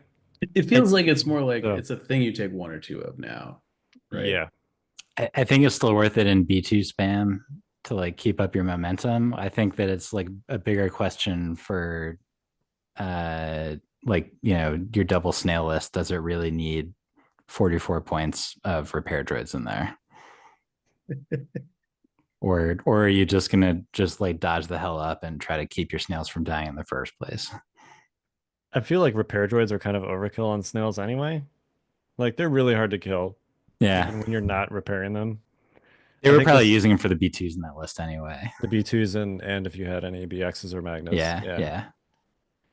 It feels like it's more like So, it's a thing you take 1 or 2 of now, right? yeah. I think it's still worth it in B2 spam to like keep up your momentum. I think that it's like a bigger question for like, your double snail list, does it really need 44 points of repair droids in there? or are you just gonna just like dodge the hell up and try to keep your snails from dying in the first place? I feel like repair droids are kind of overkill on snails anyway. Like they're really hard to kill, Yeah, even when you're not repairing them. they I were think probably using them for the B2s in that list anyway. the B2s and if you had any BXs or Magnus. Yeah.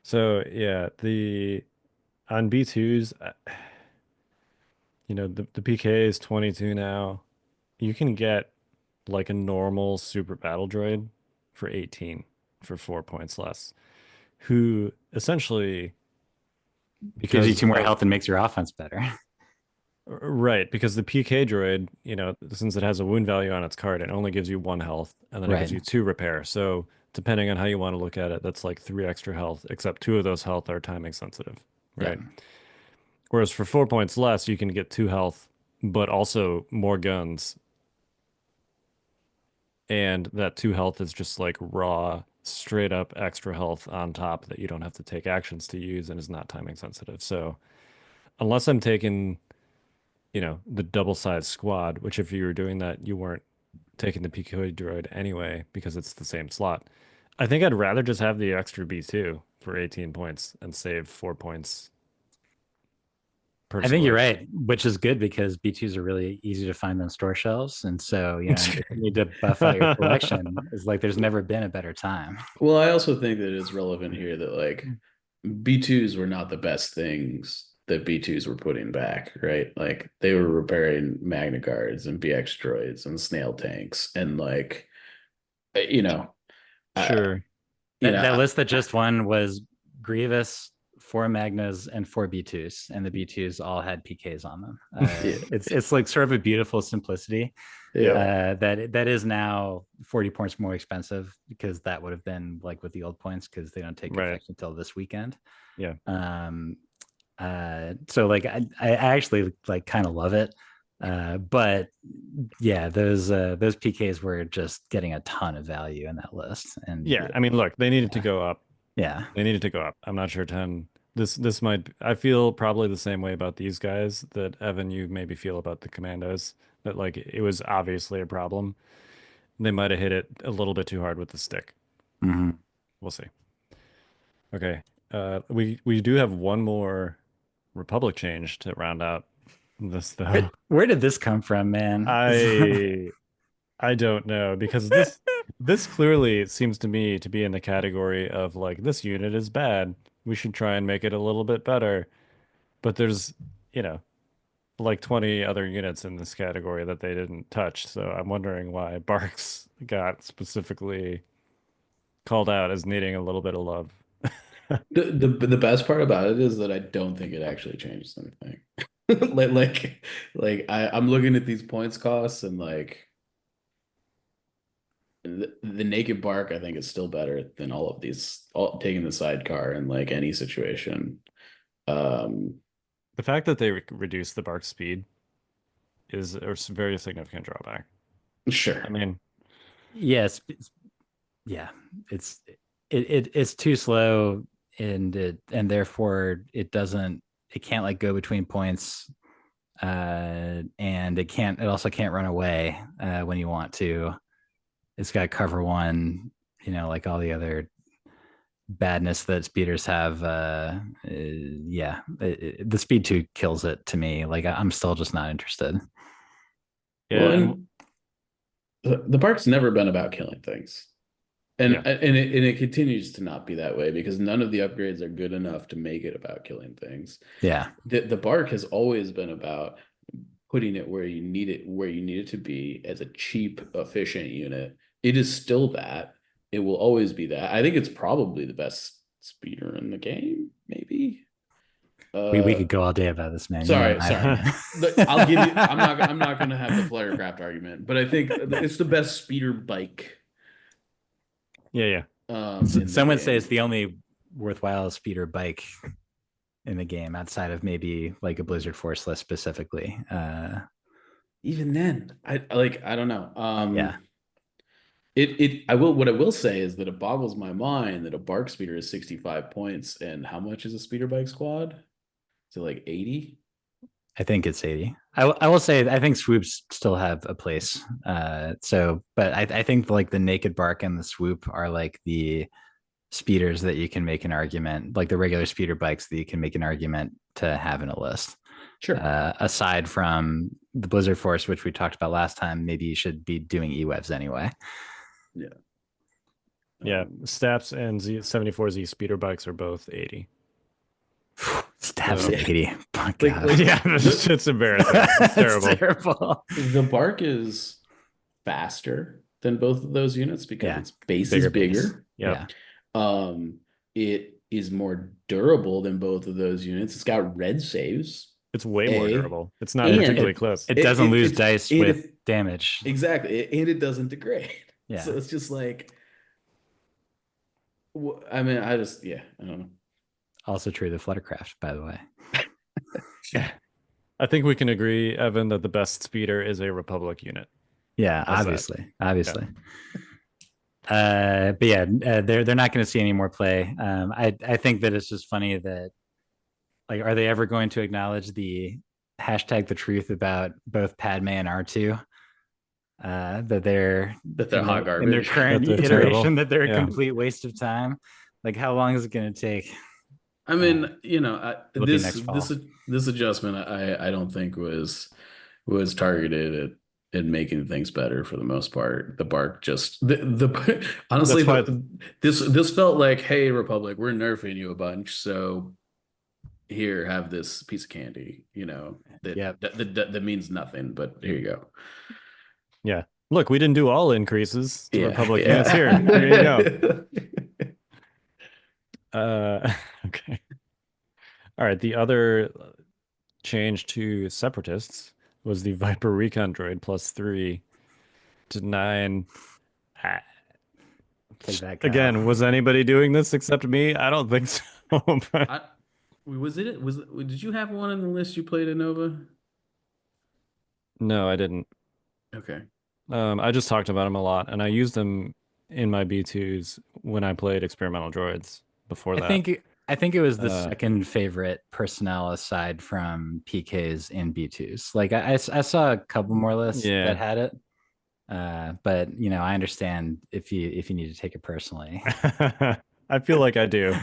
So yeah, the on B2s, the PK is 22 now. You can get like a normal super battle droid for 18 for 4 points less, who essentially Gives you because 2 more health and makes your offense better. right, because the PK droid, since it has a wound value on its card, it only gives you 1 health and then it gives Right. you 2 repair. So depending on how you want to look at it, that's like 3 extra health, except 2 of those health are timing sensitive, right? Yeah. Whereas for 4 points less, you can get 2 health, but also more guns. And that 2 health is just like raw, straight up extra health on top that you don't have to take actions to use and is not timing sensitive. So unless I'm taking, the double sized squad, which if you were doing that, you weren't taking the PK droid anyway because it's the same slot. I think I'd rather just have the extra B2 for 18 points and save 4 points. I think you're Personally. right, which is good because B2s are really easy to find on store shelves. And so, if you need to buff out your collection, it's like there's never been a better time. Well, I also think that it's relevant here that like B2s were not the best things that B2s were putting back, right? Like they were repairing Magna Guards and BX droids and snail tanks and like you know, Sure. That list that just won was Grievous, 4 Magnas, and 4 B2s, and the B2s all had PKs on them. Yeah. It's like sort of a beautiful simplicity. Yeah. That is now 40 points more expensive because that would have been like with the old points because they don't take effect until this weekend. Yeah. So like I actually like kind of love it. But yeah, those PKs were just getting a ton of value in that list. And yeah, I mean, look, they needed to go up. Yeah, they needed to go up. I'm not sure 10. This might. I feel probably the same way about these guys that Evan, you maybe feel about the Commandos. That like it was obviously a problem. They might have hit it a little bit too hard with the stick. Mm-hmm. We'll see. Okay, we do have one more Republic change to round out this though. Where did this come from, man? I don't know because this clearly seems to me to be in the category of like this unit is bad. We should try and make it a little bit better. But there's, like 20 other units in this category that they didn't touch. So I'm wondering why Barks got specifically called out as needing a little bit of love. The best part about it is that I don't think it actually changes anything. I'm looking at these points costs and like the naked bark I think is still better than all of these taking the sidecar in like any situation. The fact that they reduce the Bark speed is a very significant drawback. Sure. I mean, yes, yeah, it's too slow and therefore it can't like go between points, and it also can't run away when you want to. It's got cover one, like all the other badness that speeders have. The speed 2 kills it to me. Like I'm still just not interested. yeah. Well, the park's never been about killing things. And it continues to not be that way because none of the upgrades are good enough to make it about killing things. Yeah. The bark has always been about putting it where you need it to be as a cheap, efficient unit. It is still that. It will always be that. I think it's probably the best speeder in the game, maybe. We could go all day about this, man. Sorry. Look, I'll give you. I'm not going to have the Firecraft argument, but I think it's the best speeder bike. Yeah. Some would say it's the only worthwhile speeder bike in the game outside of maybe like a Blizzard Force list specifically. Even then, I don't know. Yeah. What I will say is that it boggles my mind that a bark speeder is 65 points, and how much is a speeder bike squad? Is it like 80? I think it's 80. I will say I think swoops still have a place. But I think like the naked bark and the swoop are like the speeders that you can make an argument, like the regular speeder bikes that you can make an argument to have in a list. Sure. Aside from the Blizzard Force, which we talked about last time, maybe you should be doing E-Webs anyway. Yeah. Yeah, Staps and Z74Z speeder bikes are both 80. Stabs 80. Oh, yeah, it's embarrassing. It's terrible. It's terrible. The bark is faster than both of those units because its base is bigger. Yeah. It is more durable than both of those units. It's got red saves. It's way more durable. It's not particularly close. It doesn't lose dice with damage. Exactly. And it doesn't degrade. Yeah. So it's just like, I mean, I don't know. Also true to Fluttercraft, by the way. Yeah. I think we can agree, Evan, that the best speeder is a Republic unit. Yeah, obviously. But yeah, they're not going to see any more play. I think that it's just funny that, like, are they ever going to acknowledge the hashtag the truth about both Padme and R2? That they're hot garbage in their current iteration, that they're a complete waste of time. Like, how long is it going to take? I mean, this adjustment I don't think was targeted at making things better for the most part. The bark just honestly, this felt like, hey, Republic, we're nerfing you a bunch, so here, have this piece of candy. That means nothing, but here you go. Yeah. Look, we didn't do all increases to Republic units here. There you go. Okay. All right. The other change to Separatists was the Viper Recon droid +3 to 9. Again, was anybody doing this except me? I don't think so. Did you have one on the list you played at Nova? No, I didn't. Okay. I just talked about them a lot, and I used them in my B2s when I played experimental droids before that. I think it was the second favorite personnel aside from PKs and B2s. Like I saw a couple more lists that had it. But I understand if you need to take it personally. I feel like I do,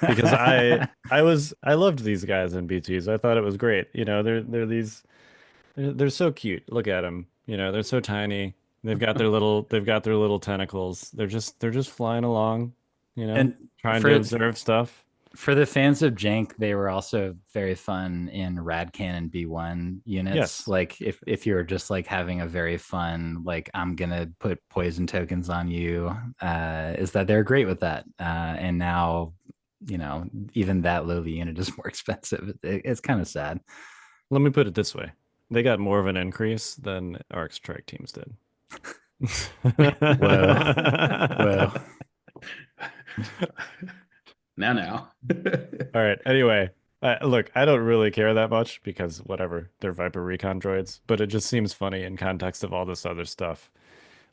because I loved these guys in B2s. I thought it was great. They're so cute. Look at them. They're so tiny. They've got their little tentacles. They're just flying along, and trying to observe stuff. For the fans of Jank, they were also very fun in Rad Cannon B1 units. Yes. Like if you're just like having a very fun, like, I'm gonna put poison tokens on you, is that they're great with that. And now, even that lowly unit is more expensive. It's kind of sad. Let me put it this way. They got more of an increase than our strike teams did. Whoa. Now. All right. Anyway, look, I don't really care that much because whatever, they're Viper Recon droids, but it just seems funny in context of all this other stuff.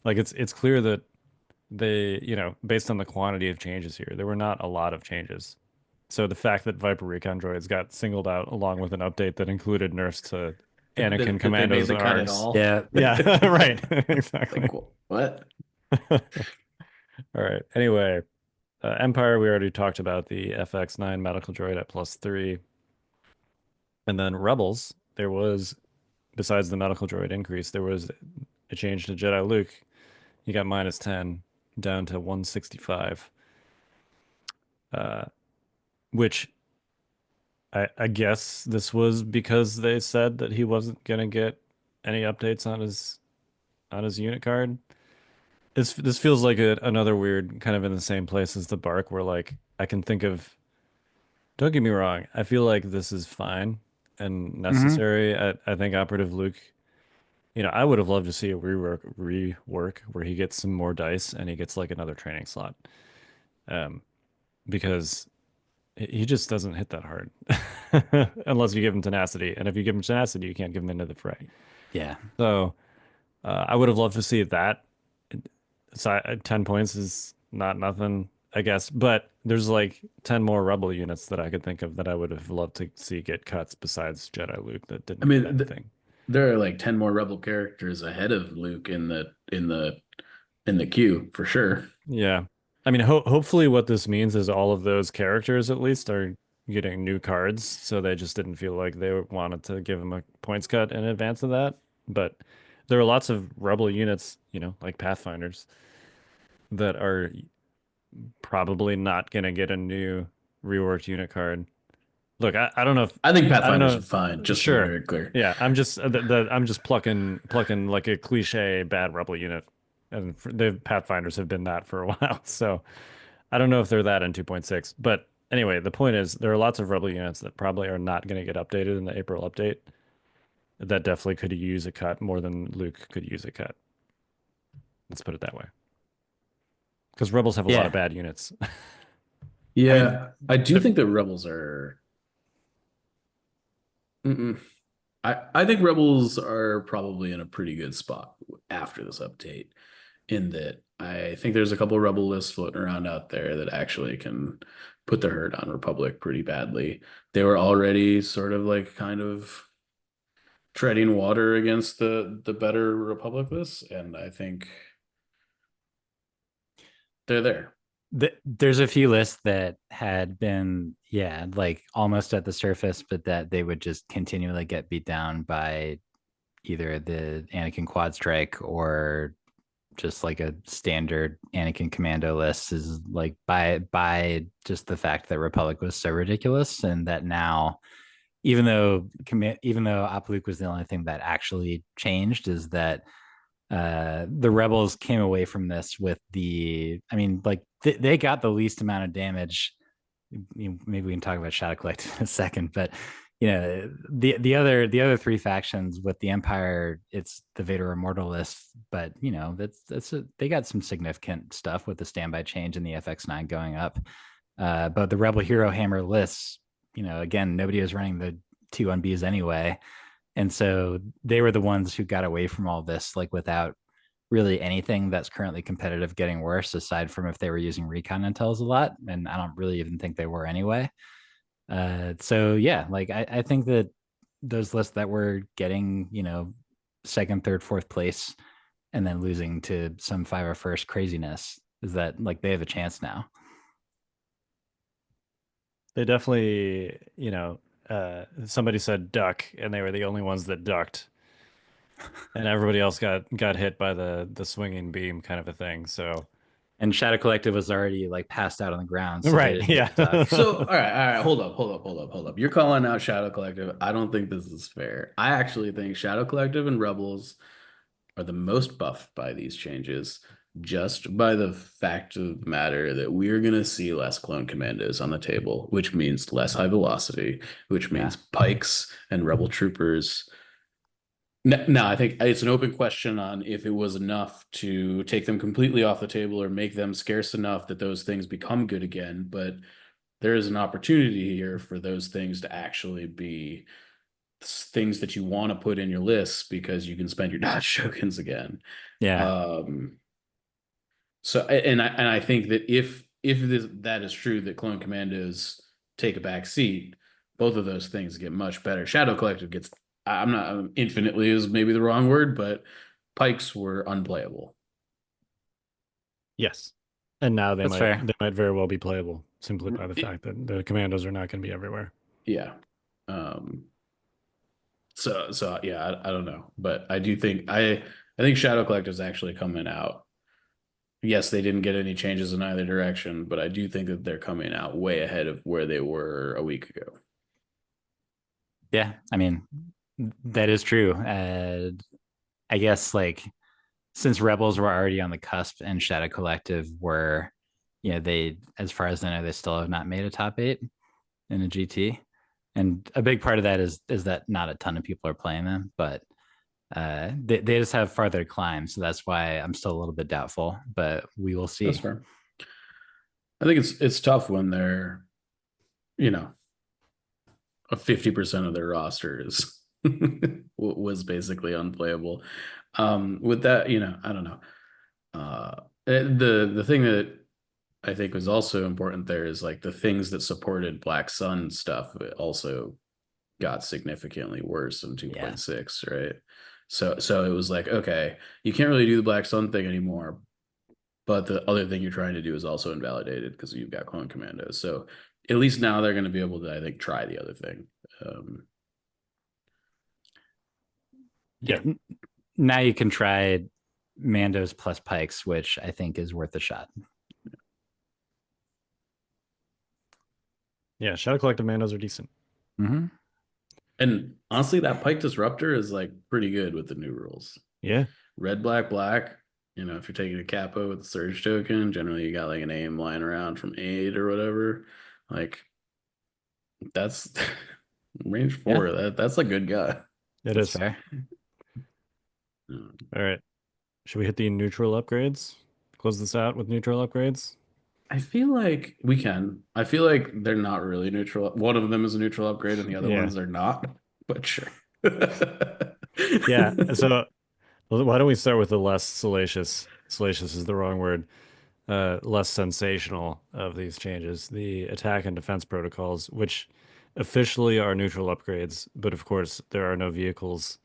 Like it's clear that they, based on the quantity of changes here, there were not a lot of changes. So the fact that Viper Recon droids got singled out along with an update that included nerfs to Anakin commandos and ARGs. Yeah, right. Exactly. Like, what? All right. Anyway, Empire, we already talked about the FX9 medical droid at +3. And then Rebels, there was, besides the medical droid increase, there was a change to Jedi Luke. You got -10 down to 165. Which I guess this was because they said that he wasn't gonna get any updates on his unit card. This feels like another weird kind of in the same place as the Bark, where like I can think of. Don't get me wrong, I feel like this is fine and necessary. I think Operative Luke. I would have loved to see a rework where he gets some more dice and he gets like another training slot, because he just doesn't hit that hard unless you give him tenacity. And if you give him tenacity, you can't give him into the fray. Yeah. So I would have loved to see that 10 points is not nothing, I guess. But there's like 10 more Rebel units that I could think of that I would have loved to see get cuts besides Jedi Luke that didn't get anything. There are like 10 more Rebel characters ahead of Luke in the queue for sure. Yeah. I mean, hopefully what this means is all of those characters at least are getting new cards, so they just didn't feel like they wanted to give them a points cut in advance of that. But there are lots of Rebel units, like Pathfinders, that are probably not going to get a new reworked unit card. Look, I don't know if I think Pathfinders are fine. Just to be very clear. Yeah, I'm just plucking like a cliche bad Rebel unit, and the Pathfinders have been that for a while. So I don't know if they're that in 2.6. But anyway, the point is there are lots of Rebel units that probably are not going to get updated in the April update. That definitely could use a cut more than Luke could use a cut. Let's put it that way. Because Rebels have a lot of bad units. Yeah, I do think that Rebels are. I think Rebels are probably in a pretty good spot after this update, in that I think there's a couple Rebel lists floating around out there that actually can put the hurt on Republic pretty badly. They were already sort of like kind of treading water against the better Republic lists, and I think they're there. There's a few lists that had been, like almost at the surface, but that they would just continually get beat down by either the Anakin Quad Strike or just like a standard Anakin Commando list, is like by just the fact that Republic was so ridiculous, and that now, even though Op Luke was the only thing that actually changed, is that the Rebels came away from this with they got the least amount of damage. Maybe we can talk about Shadow Collective in a second, but the other three factions with the Empire, it's the Vader Immortal list, but they got some significant stuff with the standby change and the FX9 going up. But the Rebel Hero Hammer lists, again, nobody was running the 2-1Bs anyway. And so they were the ones who got away from all this, like without really anything that's currently competitive getting worse, aside from if they were using recon intels a lot. And I don't really even think they were anyway. I think that those lists that were getting, second, third, fourth place and then losing to some 501st craziness, is that like they have a chance now. They definitely, somebody said duck, and they were the only ones that ducked, and everybody else got hit by the swinging beam kind of a thing. So, and Shadow Collective was already like passed out on the ground. So right? Yeah. So all right. Hold up. You're calling out Shadow Collective. I don't think this is fair. I actually think Shadow Collective and Rebels are the most buffed by these changes, just by the fact of the matter that we're going to see less clone commandos on the table, which means less high velocity, which means pikes and rebel troopers. No, I think it's an open question on if it was enough to take them completely off the table or make them scarce enough that those things become good again. But there is an opportunity here for those things to actually be things that you want to put in your lists, because you can spend your dodge tokens again. Yeah. So I think that if that is true, that clone commandos take a back seat, both of those things get much better. Shadow Collective gets, I'm not, infinitely is maybe the wrong word, but pikes were unplayable. Yes. And now they might very well be playable, simply by the fact that the commandos are not going to be everywhere. Yeah. So yeah, I don't know, but I do think I think Shadow Collective is actually coming out. Yes, they didn't get any changes in either direction, but I do think that they're coming out way ahead of where they were a week ago. Yeah, I mean, that is true. I guess like since Rebels were already on the cusp and Shadow Collective were, they, as far as I know, they still have not made a top 8 in a GT. And a big part of that is that not a ton of people are playing them, but they just have farther to climb. So that's why I'm still a little bit doubtful, but we will see. That's fair. I think it's tough when they're, a 50% of their rosters was basically unplayable. With that, I don't know. The thing that I think was also important there is like the things that supported Black Sun stuff also got significantly worse in 2.6, right? So it was like, okay, you can't really do the Black Sun thing anymore, but the other thing you're trying to do is also invalidated because you've got clone commandos. So at least now they're going to be able to, I think, try the other thing. Yeah. Now you can try Mandos plus Pikes, which I think is worth a shot. Yeah, Shadow Collective Mandos are decent. Mm-hmm. And honestly, that Pike Disruptor is like pretty good with the new rules. Yeah. Red, black, black. You know, if you're taking a capo with the surge token, generally you got like an aim lying around from 8 or whatever. Like that's range 4. Yeah. That's a good guy. That's fair. All right. Should we hit the neutral upgrades? Close this out with neutral upgrades? I feel like we can. I feel like they're not really neutral. One of them is a neutral upgrade and the other ones are not, but sure. Yeah. So why don't we start with the less salacious? Salacious is the wrong word. Less sensational of these changes. The attack and defense protocols, which officially are neutral upgrades, but of course there are no vehicles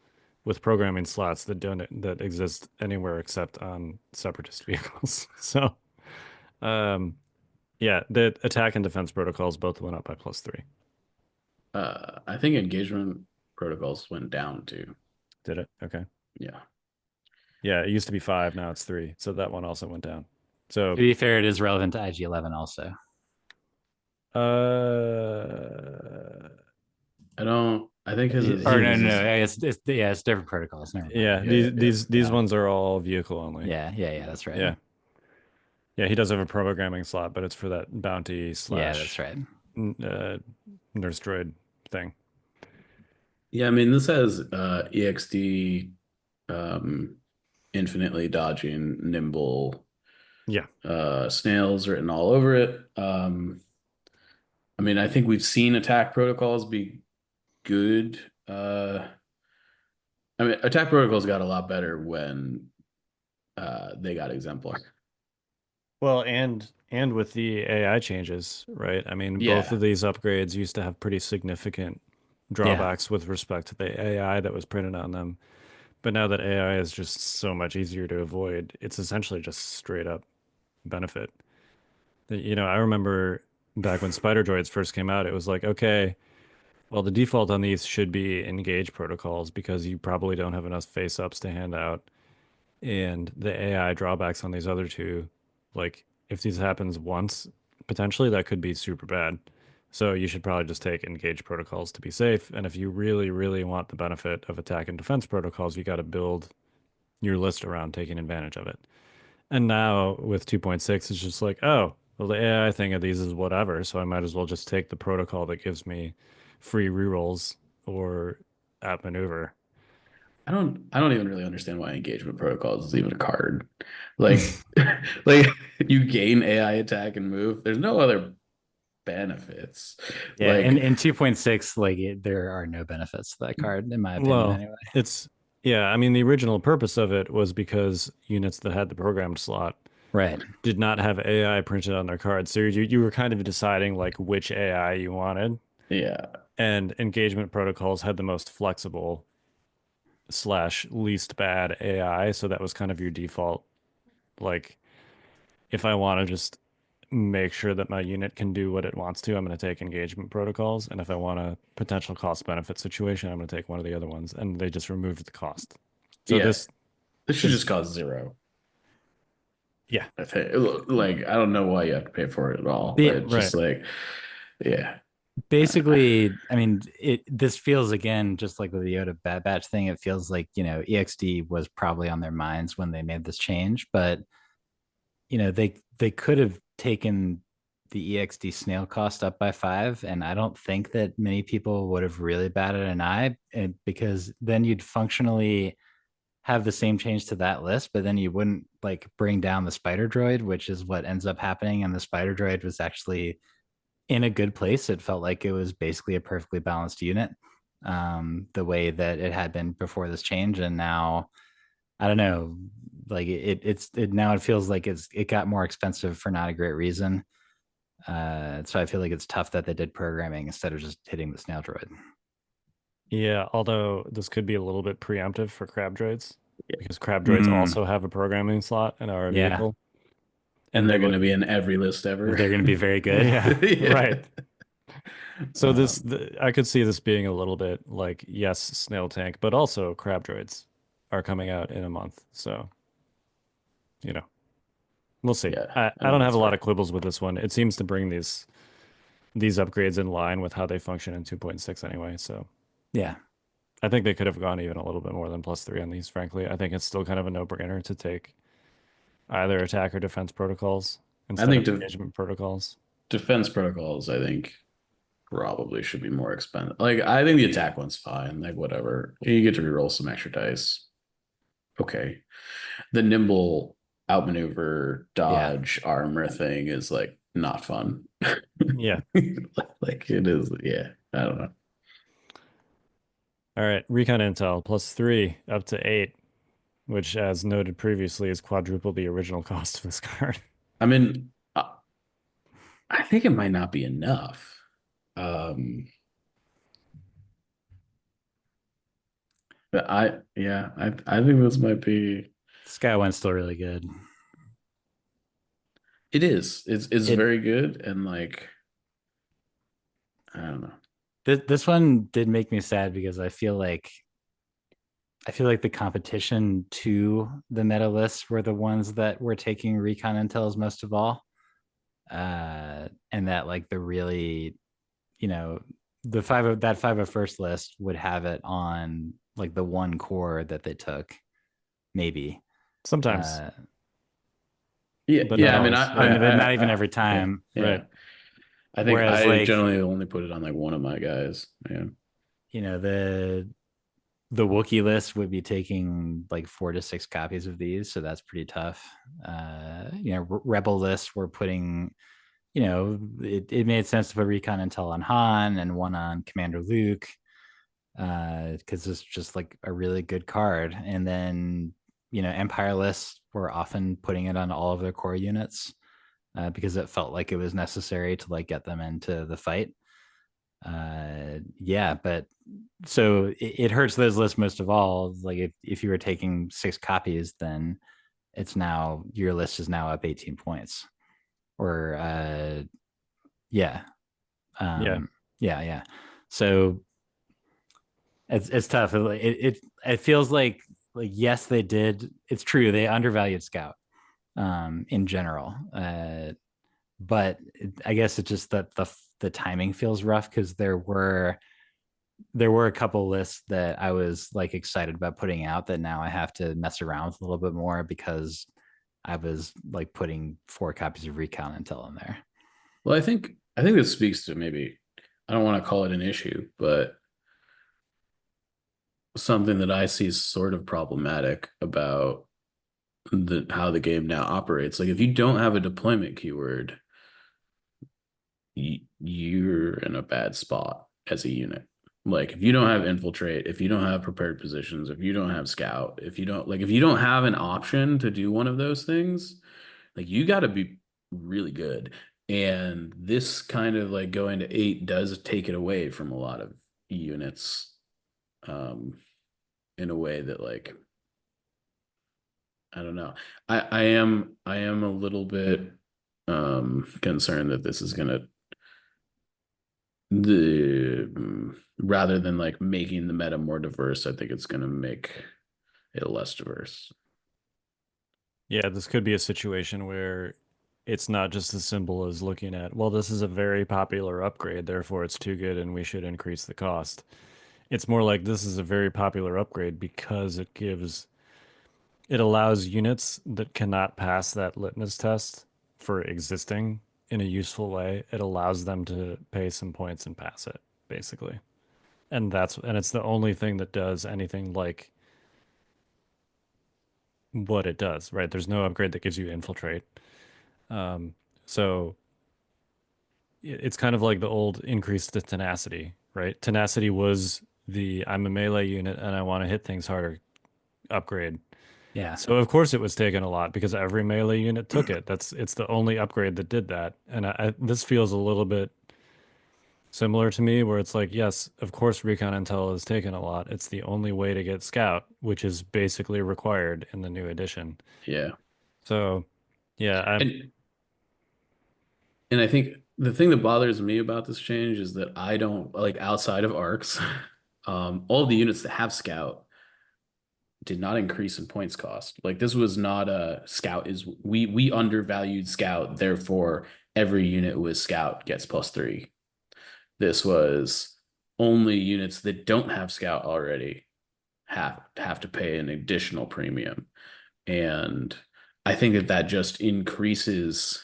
with programming slots that exist anywhere except on separatist vehicles. So yeah, the attack and defense protocols both went up by +3. I think engagement protocols went down too. Did it? Okay. Yeah. Yeah, it used to be 5, now it's 3. So that one also went down. So to be fair, it is relevant to IG-11 also. I think his is, no, it's different protocols. Never mind. These ones are all vehicle only. Yeah, that's right. Yeah, he does have a programming slot, but it's for that bounty / yeah, that's right. nurse droid thing. Yeah, I mean this has EXD, infinitely dodging, nimble. Yeah. Snails written all over it. I mean, I think we've seen attack protocols be good. I mean, attack protocols got a lot better when they got exemplar. Well, and with the AI changes, right? I mean, both of these upgrades used to have pretty significant drawbacks with respect to the AI that was printed on them. But now that AI is just so much easier to avoid, it's essentially just straight up benefit. You know, I remember back when Spider Droids first came out, it was like, okay, well, the default on these should be engage protocols because you probably don't have enough face ups to hand out. And the AI drawbacks on these other two, like if this happens once, potentially that could be super bad. So you should probably just take engage protocols to be safe. And if you really, really want the benefit of attack and defense protocols, you got to build your list around taking advantage of it. And now with 2.6, it's just like, oh, well, the AI thing of these is whatever. So I might as well just take the protocol that gives me free rerolls or outmaneuver. I don't even really understand why engagement protocols is even a card. Like like you gain AI attack and move. There's no other benefits. Yeah, like, and in 2.6, like there are no benefits to that card, in my opinion, anyway. I mean, the original purpose of it was because units that had the programmed slot did not have AI printed on their cards. So you were kind of deciding like which AI you wanted. Yeah. And engagement protocols had the most flexible / least bad AI. So that was kind of your default. Like, if I want to just make sure that my unit can do what it wants to, I'm going to take engagement protocols. And if I want a potential cost benefit situation, I'm going to take one of the other ones. And they just removed the cost. So this should just cost 0. Yeah. I think, like, I don't know why you have to pay for it at all. But just like, yeah. Basically, I mean, this feels, again, just like with the Yoda Bad Batch thing, it feels like, you know, EXD was probably on their minds when they made this change, but, you know, they could have taken the EXD snail cost up by 5, and I don't think that many people would have really batted an eye, because then you'd functionally have the same change to that list, but then you wouldn't like bring down the spider droid, which is what ends up happening. And the spider droid was actually in a good place. It felt like it was basically a perfectly balanced unit, the way that it had been before this change. And now I don't know, like it now it feels like it got more expensive for not a great reason. So I feel like it's tough that they did programming instead of just hitting the snail droid. Yeah, although this could be a little bit preemptive for crab droids because crab droids also have a programming slot in our vehicle. And they're going to be in every list ever. They're going to be very good. Yeah, right. So I could see this being a little bit like, yes, snail tank, but also crab droids are coming out in a month. So, we'll see. Yeah, I don't have a lot of quibbles with this one. It seems to bring these upgrades in line with how they function in 2.6 anyway. So, yeah, I think they could have gone even a little bit more than +3 on these, frankly. I think it's still kind of a no-brainer to take either attack or defense protocols instead of engagement protocols. Defense protocols, I think, probably should be more expensive. Like, I think the attack one's fine. Like, whatever. You get to reroll some extra dice. Okay. The nimble outmaneuver, dodge, armor thing is like not fun. Yeah. Like it is. Yeah. I don't know. All right. Recon Intel +3 up to 8, which, as noted previously, is quadruple the original cost of this card. I mean, I think it might not be enough. But I think this might be. Sky One's still really good. It is. It's very good, and like, I don't know. This one did make me sad because I feel like the competition to the meta lists were the ones that were taking recon intels most of all. And that like the really, the 501st list would have it on like the one core that they took, maybe sometimes. But I mean, not even every time, right? I think I generally only put it on like one of my guys. Yeah, the Wookiee list would be taking like 4 to 6 copies of these, so that's pretty tough. Rebel lists were putting, it made sense to put recon intel on Han and one on Commander Luke, because it's just like a really good card. And then Empire lists were often putting it on all of their core units, because it felt like it was necessary to like get them into the fight. But so it hurts those lists most of all. Like if you were taking 6 copies, then it's your list is now up 18 points. Or So it's tough. It feels like yes, they did. It's true, they undervalued Scout in general. But I guess it's just that the timing feels rough, because there were a couple lists that I was like excited about putting out that now I have to mess around with a little bit more, because I was like putting 4 copies of recon intel in there. Well, I think this speaks to, maybe, I don't want to call it an issue, but something that I see is sort of problematic about how the game now operates. Like, if you don't have a deployment keyword, you're in a bad spot as a unit. Like, if you don't have infiltrate, if you don't have prepared positions, if you don't have scout, if you don't have an option to do one of those things, like, you got to be really good. And this kind of like going to 8 does take it away from a lot of units, in a way that, like, I don't know. I am a little bit concerned that this is gonna, rather than like making the meta more diverse, I think it's gonna make it less diverse. Yeah, this could be a situation where it's not just as simple as looking at, well, this is a very popular upgrade, therefore it's too good and we should increase the cost. It's more like, this is a very popular upgrade because it allows units that cannot pass that litmus test for existing in a useful way. It allows them to pay some points and pass it, basically. And it's the only thing that does anything like what it does, right? There's no upgrade that gives you infiltrate. So it's kind of like the old increased to tenacity, right? Tenacity was the I'm a melee unit and I want to hit things harder upgrade. Yeah. So of course it was taken a lot because every melee unit took it. It's the only upgrade that did that. And this feels a little bit similar to me, where it's like, yes, of course recon intel is taken a lot. It's the only way to get scout, which is basically required in the new edition. Yeah. So yeah, And I think the thing that bothers me about this change is that I don't like outside of arcs, all of the units that have scout did not increase in points cost. Like this was not a scout is we undervalued scout, therefore every unit with scout gets +3. This was only units that don't have scout already have to pay an additional premium. And I think that just increases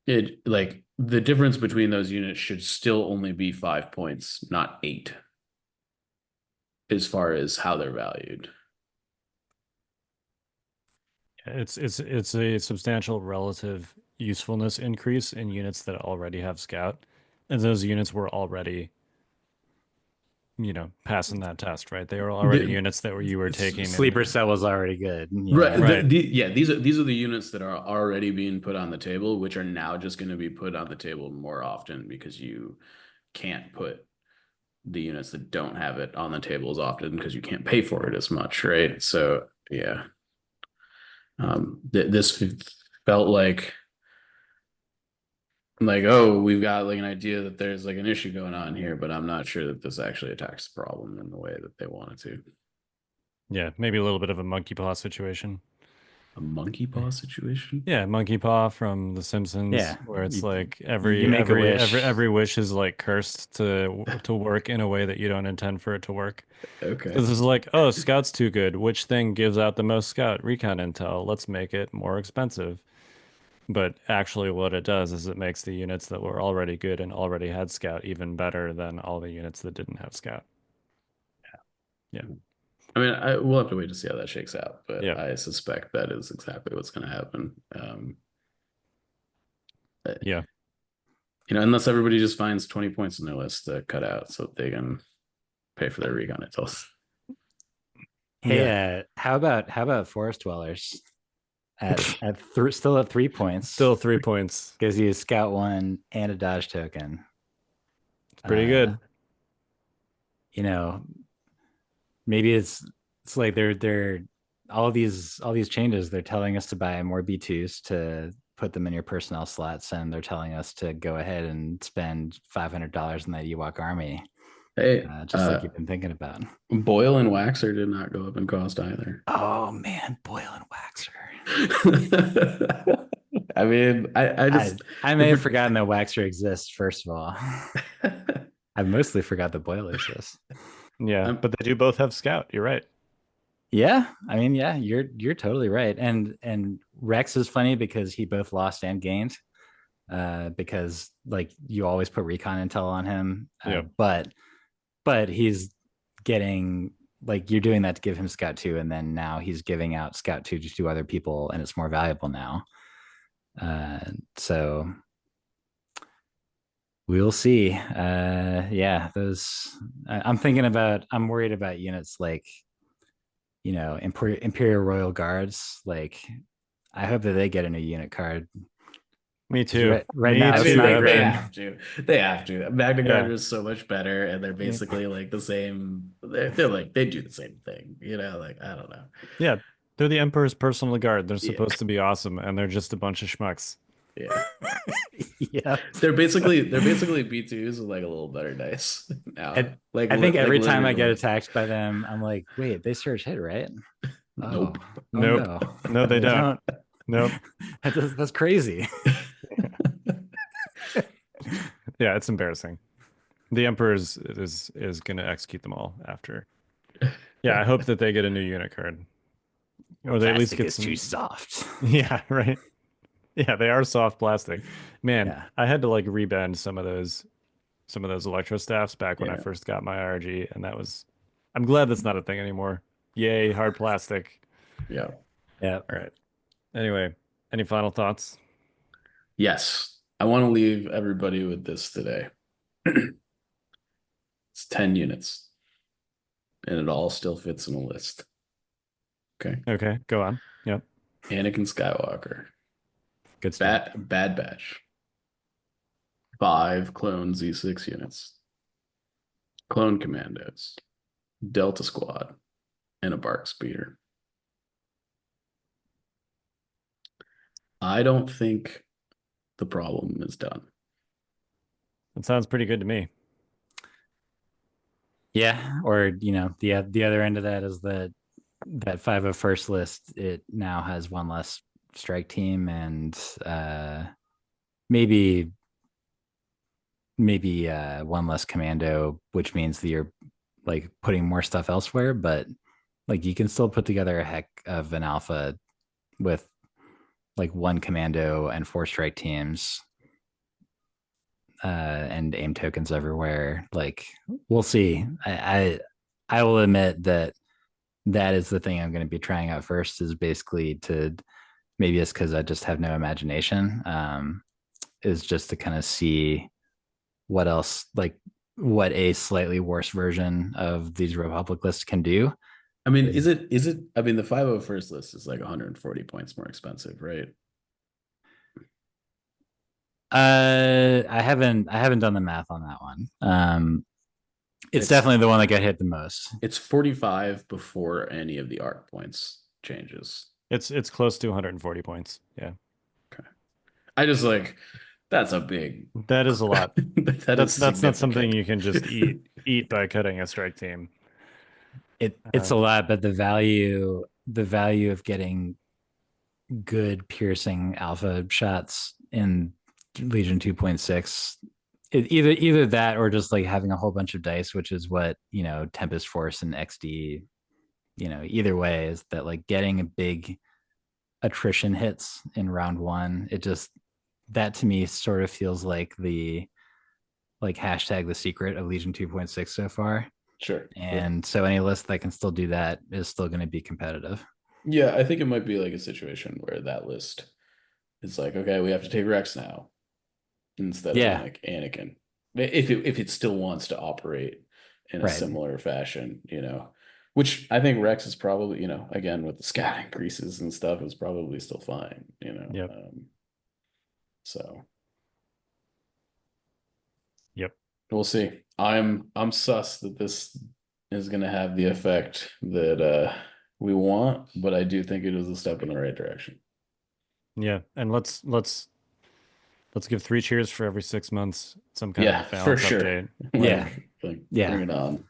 it. Like the difference between those units should still only be 5 points, not 8, as far as how they're valued. it's a substantial relative usefulness increase in units that already have scout, and those units were already, passing that test, right? They were already units that you were taking. Sleeper cell was already good. Right. Right. Yeah, these are the units that are already being put on the table, which are now just going to be put on the table more often because you can't put the units that don't have it on the table as often because you can't pay for it as much, right? So yeah, this felt like, oh, we've got like an idea that there's like an issue going on here, but I'm not sure that this actually attacks the problem in the way that they wanted to. Yeah, maybe a little bit of a monkey paw situation. A monkey paw situation? Yeah, monkey paw from The Simpsons, Yeah, where it's like you make a wish. every wish is like cursed to work in a way that you don't intend for it to work. Okay. So this is like, oh, scout's too good. Which thing gives out the most scout? Recon intel. Let's make it more expensive. But actually, what it does is it makes the units that were already good and already had scout even better than all the units that didn't have scout. Yeah. I mean, we'll have to wait to see how that shakes out, but Yeah. I suspect that is exactly what's going to happen. Yeah. Unless everybody just finds 20 points in their list to cut out so they can pay for their recon intels. Hey, how about forest dwellers still at 3 points? Still 3 points. Gives you a scout 1 and a dodge token. It's pretty good. Maybe it's like they're all these changes. They're telling us to buy more B2s to put them in your personnel slots, and they're telling us to go ahead and spend $500 in that Ewok army. Hey, just like you've been thinking about. Boil and Waxer did not go up in cost either. Oh man, Boil and Waxer. I mean, I may have forgotten that Waxer exists, first of all. I mostly forgot that Boil exists. Yeah, but they do both have scout. You're right. Yeah, I mean, yeah, you're totally right. And Rex is funny because he both lost and gained. Because like you always put recon intel on him. But he's getting, like, you're doing that to give him scout 2, and then now he's giving out scout 2 to other people, and it's more valuable now. So we'll see. I'm worried about units like, Imperial Royal Guards. Like, I hope that they get a new unit card. Me too. Right now, it's not great. They have to. Magna Guard is so much better, and they're basically like the same. They're like, they do the same thing. Like, I don't know. Yeah, they're the Emperor's personal guard. They're supposed to be awesome, and they're just a bunch of schmucks. Yeah. Yeah. They're basically B2s with like a little better dice now. Like, I think every time I get attacked by them, I'm like, wait, they surge hit, right? Nope. No, they don't. Nope. That's crazy. Yeah, it's embarrassing. The Emperor is going to execute them all after. Yeah, I hope that they get a new unit card, or they at least get some. Too soft. Yeah, right. Yeah, they are soft plastic. Man, I had to like rebend some of those electro staffs back when I first got my IRG, and I'm glad that's not a thing anymore. Yay, hard plastic. Yeah. All right. Anyway, any final thoughts? Yes. I want to leave everybody with this today. It's 10 units. and it all still fits in a list. Okay. Okay, go on. Yep. Anakin Skywalker. Good stuff. Bad Batch. 5 clone Z6 units. Clone Commandos. Delta Squad. And a BARC speeder. I don't think the problem is done. That sounds pretty good to me. Yeah, or the other end of that is that 501st list, it now has one less strike team and maybe one less commando, which means that you're like putting more stuff elsewhere, but like you can still put together a heck of an alpha with like 1 commando and 4 strike teams and aim tokens everywhere. Like we'll see. I will admit that is the thing I'm going to be trying out first, is basically to, maybe it's because I just have no imagination, is just to kind of see what else, like what a slightly worse version of these Republic lists can do. I mean, is it, I mean, the 501st list is like 140 points more expensive, right? I haven't done the math on that one. It's definitely the one that got hit the most. It's 45 before any of the arc points changes. It's close to 140 points. Yeah. Okay. I just like, that's a big. That is a lot. that's not something you can just eat by cutting a strike team. It's a lot, but the value of getting good piercing alpha shots in Legion 2.6, either that or just like having a whole bunch of dice, which is what Tempest Force and XD, either way, is that like getting a big attrition hits in round 1, it just, that to me sort of feels like the hashtag the secret of Legion 2.6 so far. Sure. And so any list that can still do that is still going to be competitive. Yeah, I think it might be like a situation where that list is like, okay, we have to take Rex now instead of like Anakin, if it still wants to operate in a similar fashion, which I think Rex is probably, again with the scat increases and stuff, is probably still fine, Yep. So yep, we'll see. I'm sus that this is going to have the effect that we want, but I do think it is a step in the right direction. Yeah, and let's give 3 cheers for every 6 months, some kind of balance update. Yeah, bring it on.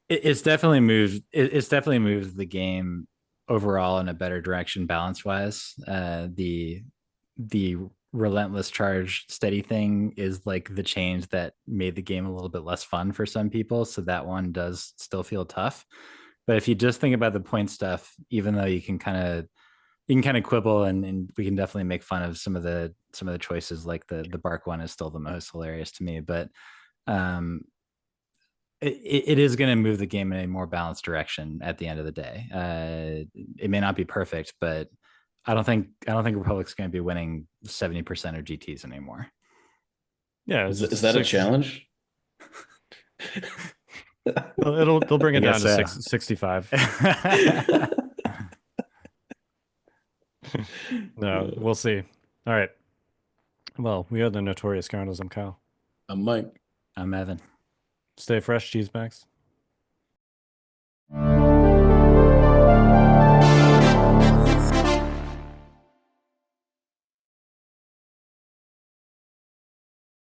It's definitely moved. It's definitely moved the game overall in a better direction, balance wise. The relentless charge steady thing is like the change that made the game a little bit less fun for some people. So that one does still feel tough. But if you just think about the point stuff, even though you can kind of quibble and we can definitely make fun of some of the choices, like the BARC one is still the most hilarious to me, but it is going to move the game in a more balanced direction at the end of the day. It may not be perfect, but I don't think Republic's going to be winning 70% of GTs anymore. Yeah, is that a challenge? They'll bring it down to 65. No, we'll see. All right. Well, we are the Notorious Scoundrels. I'm Kyle. I'm Mike. I'm Evan. Stay fresh, cheese bags.